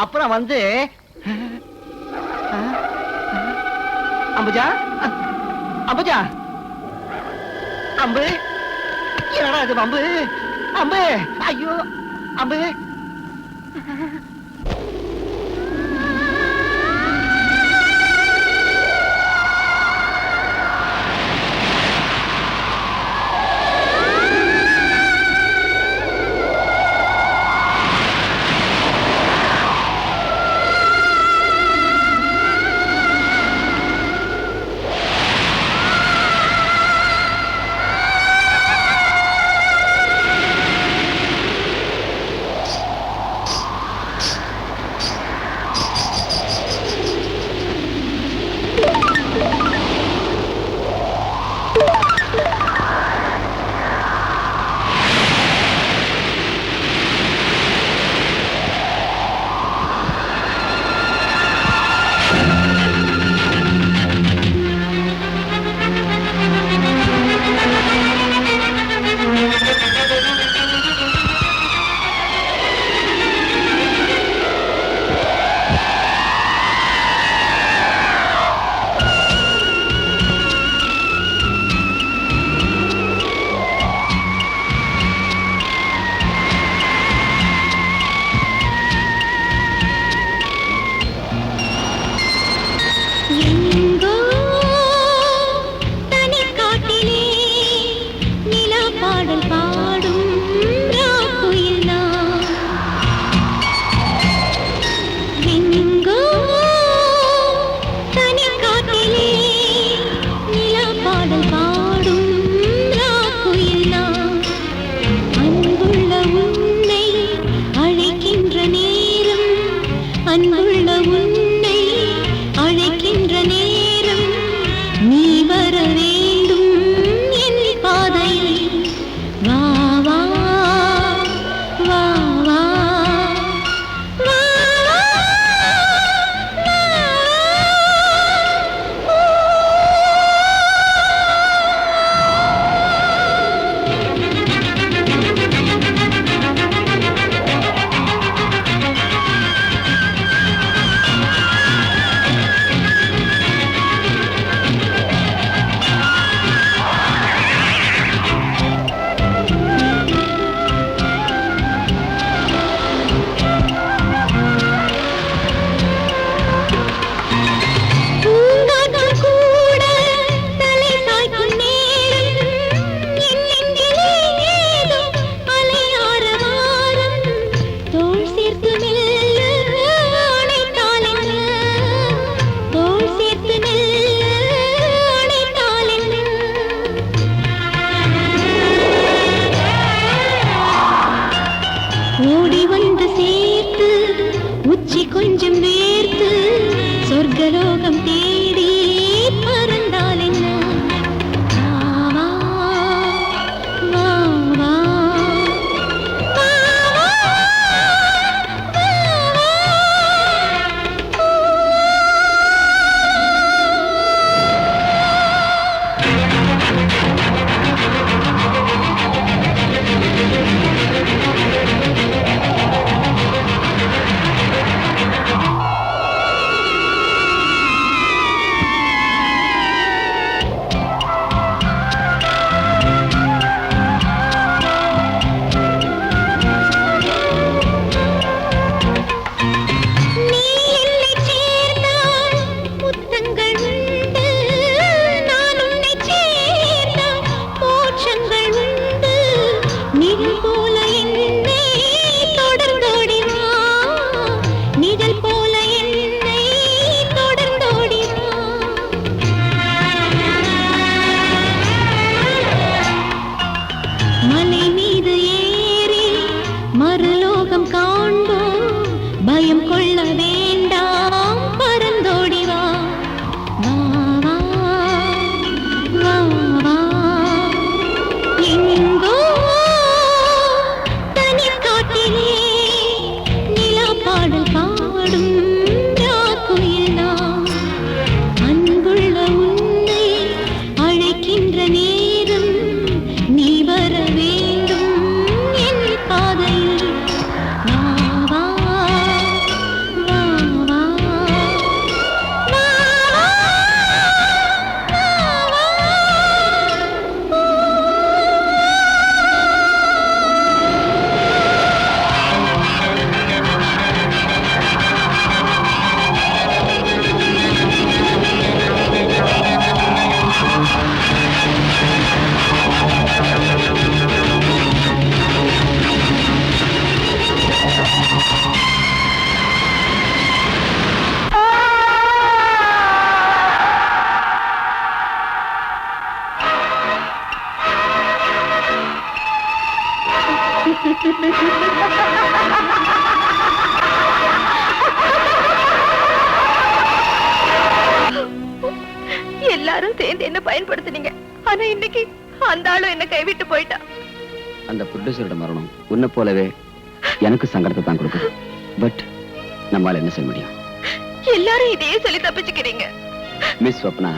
S5: அப்புறம் வந்து அம்புஜா, அம்புஜா, அம்பு, என்னடா இது அம்பு? அம்பு, ஐயோ அம்பு.
S1: சொர்க்கலோகம் தேடி பறந்தால் என்ன வா, வா, வா, வா, நீ என்னை சேர்ந்தால் முத்தங்கள் உண்டு, நான் உன்னை சேர்ந்தால் மோட்சங்கள் உண்டு. நிழல் போல என்னை தொடர்ந்தோடி வா, நிழல் போல என்னை தொடர்ந்தோடி வா. மலை மீது ஏறி மறுலோகம் காண்போம், பயம் கொள்ள வேண்டாம், பறந்தோடி வா. வா, வா, வா, வா. எங்கோ தனிக்காட்டிலே நிலா பாடல் பாடும் ராக்குயில் நான். அன்புள்ள உன்னை அழைக்கின்ற நேரம் நீ வர வேண்டும் என் பாதையில். வா, வா, வா, வா, வா, எல்லாரும் சேர்ந்து என்ன பயன்படுத்துனீங்க, ஆனா இன்னைக்கு அந்த ஆளும் என்ன கைவிட்டு போயிட்டா.
S2: அந்த ப்ரொடியூசரோட மரணம் உன்னை போலவே எனக்கு சங்கடத்தை தான் கொடுக்குது. பட் நம்மால என்ன செய்ய முடியும்?
S1: எல்லாரும் இதையே சொல்லி தப்பிச்சுக்கிறீங்க.
S2: மிஸ் ஸ்வப்னா,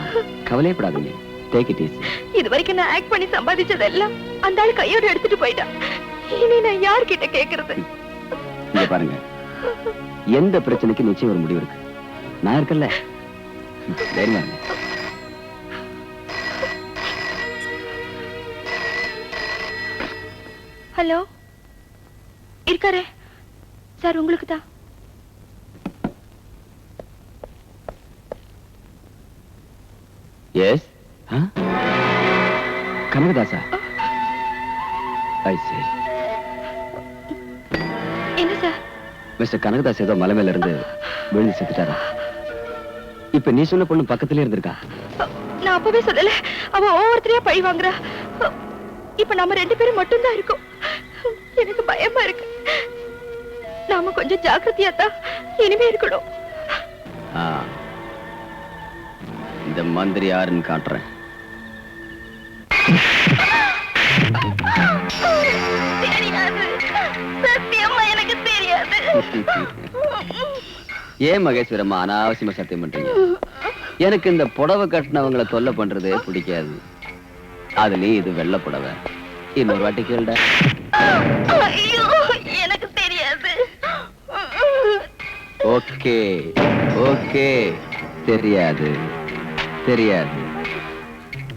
S2: கவலைப்படாதீங்க. Take it easy.
S1: இது வரைக்கும் நான் ஆக்ட் பண்ணி சம்பாதிச்சதெல்லாம் அந்த ஆள் கையோட எடுத்துட்டு போயிட்டா. இனி நான் யார்கிட்ட கேக்குறது?
S2: இங்க பாருங்க, எந்த பிரச்சனைக்கு நிச்சயம் ஒரு முடிவு இருக்கு. நான் இருக்கல்ல, தைரியமா இருங்க.
S1: ஹலோ, இருக்காரே சார், உங்களுக்கு தான்.
S2: எஸ், கனகதாசா? ஐ see.
S1: என்ன சார்?
S2: மிஸ்டர் கனகதாஸ் ஏதோ மலை மேல இருந்து விழுந்து செத்துட்டாரா? இப்ப நீ சொன்ன பொண்ணு பக்கத்திலே இருந்திருக்கா?
S1: நான் அப்பவே சொல்லல, அவ ஒவ்வொருத்தரையா பழி வாங்குறா. இப்ப நம்ம 2 பேரும் மட்டும்தான் இருக்கோம். எனக்கு பயமா இருக்கு. நாம கொஞ்சம் ஜாக்கிரதையா தான் இனிமே இருக்கணும்.
S2: இந்த மந்திரி யாருன்னு காட்டுறேன்.
S1: சத்தியமா எனக்கு தெரியாது.
S2: ஏன் மகேஸ்வரம்மா அனாவசியமா சத்தியம் பண்றீங்க? எனக்கு இந்த புடவை கட்டினவங்களை தொல்லை பண்றதே பிடிக்காது. அதுலயும் இது வெள்ளை புடவை. இன்னொரு வாட்டி கேளுடா.
S1: ஐயோ, எனக்கு தெரியாது.
S2: ஓகே ஓகே, தெரியாது தெரியாது.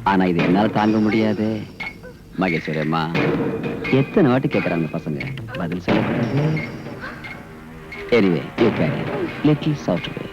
S2: ஆனா இது என்னால தாங்க முடியாது மகேஸ்வரம்மா. எத்தனை வாட்டி கேட்கறாங்க பசங்க, பதில் சொல்லக்கூடாது. Anyway you can little software.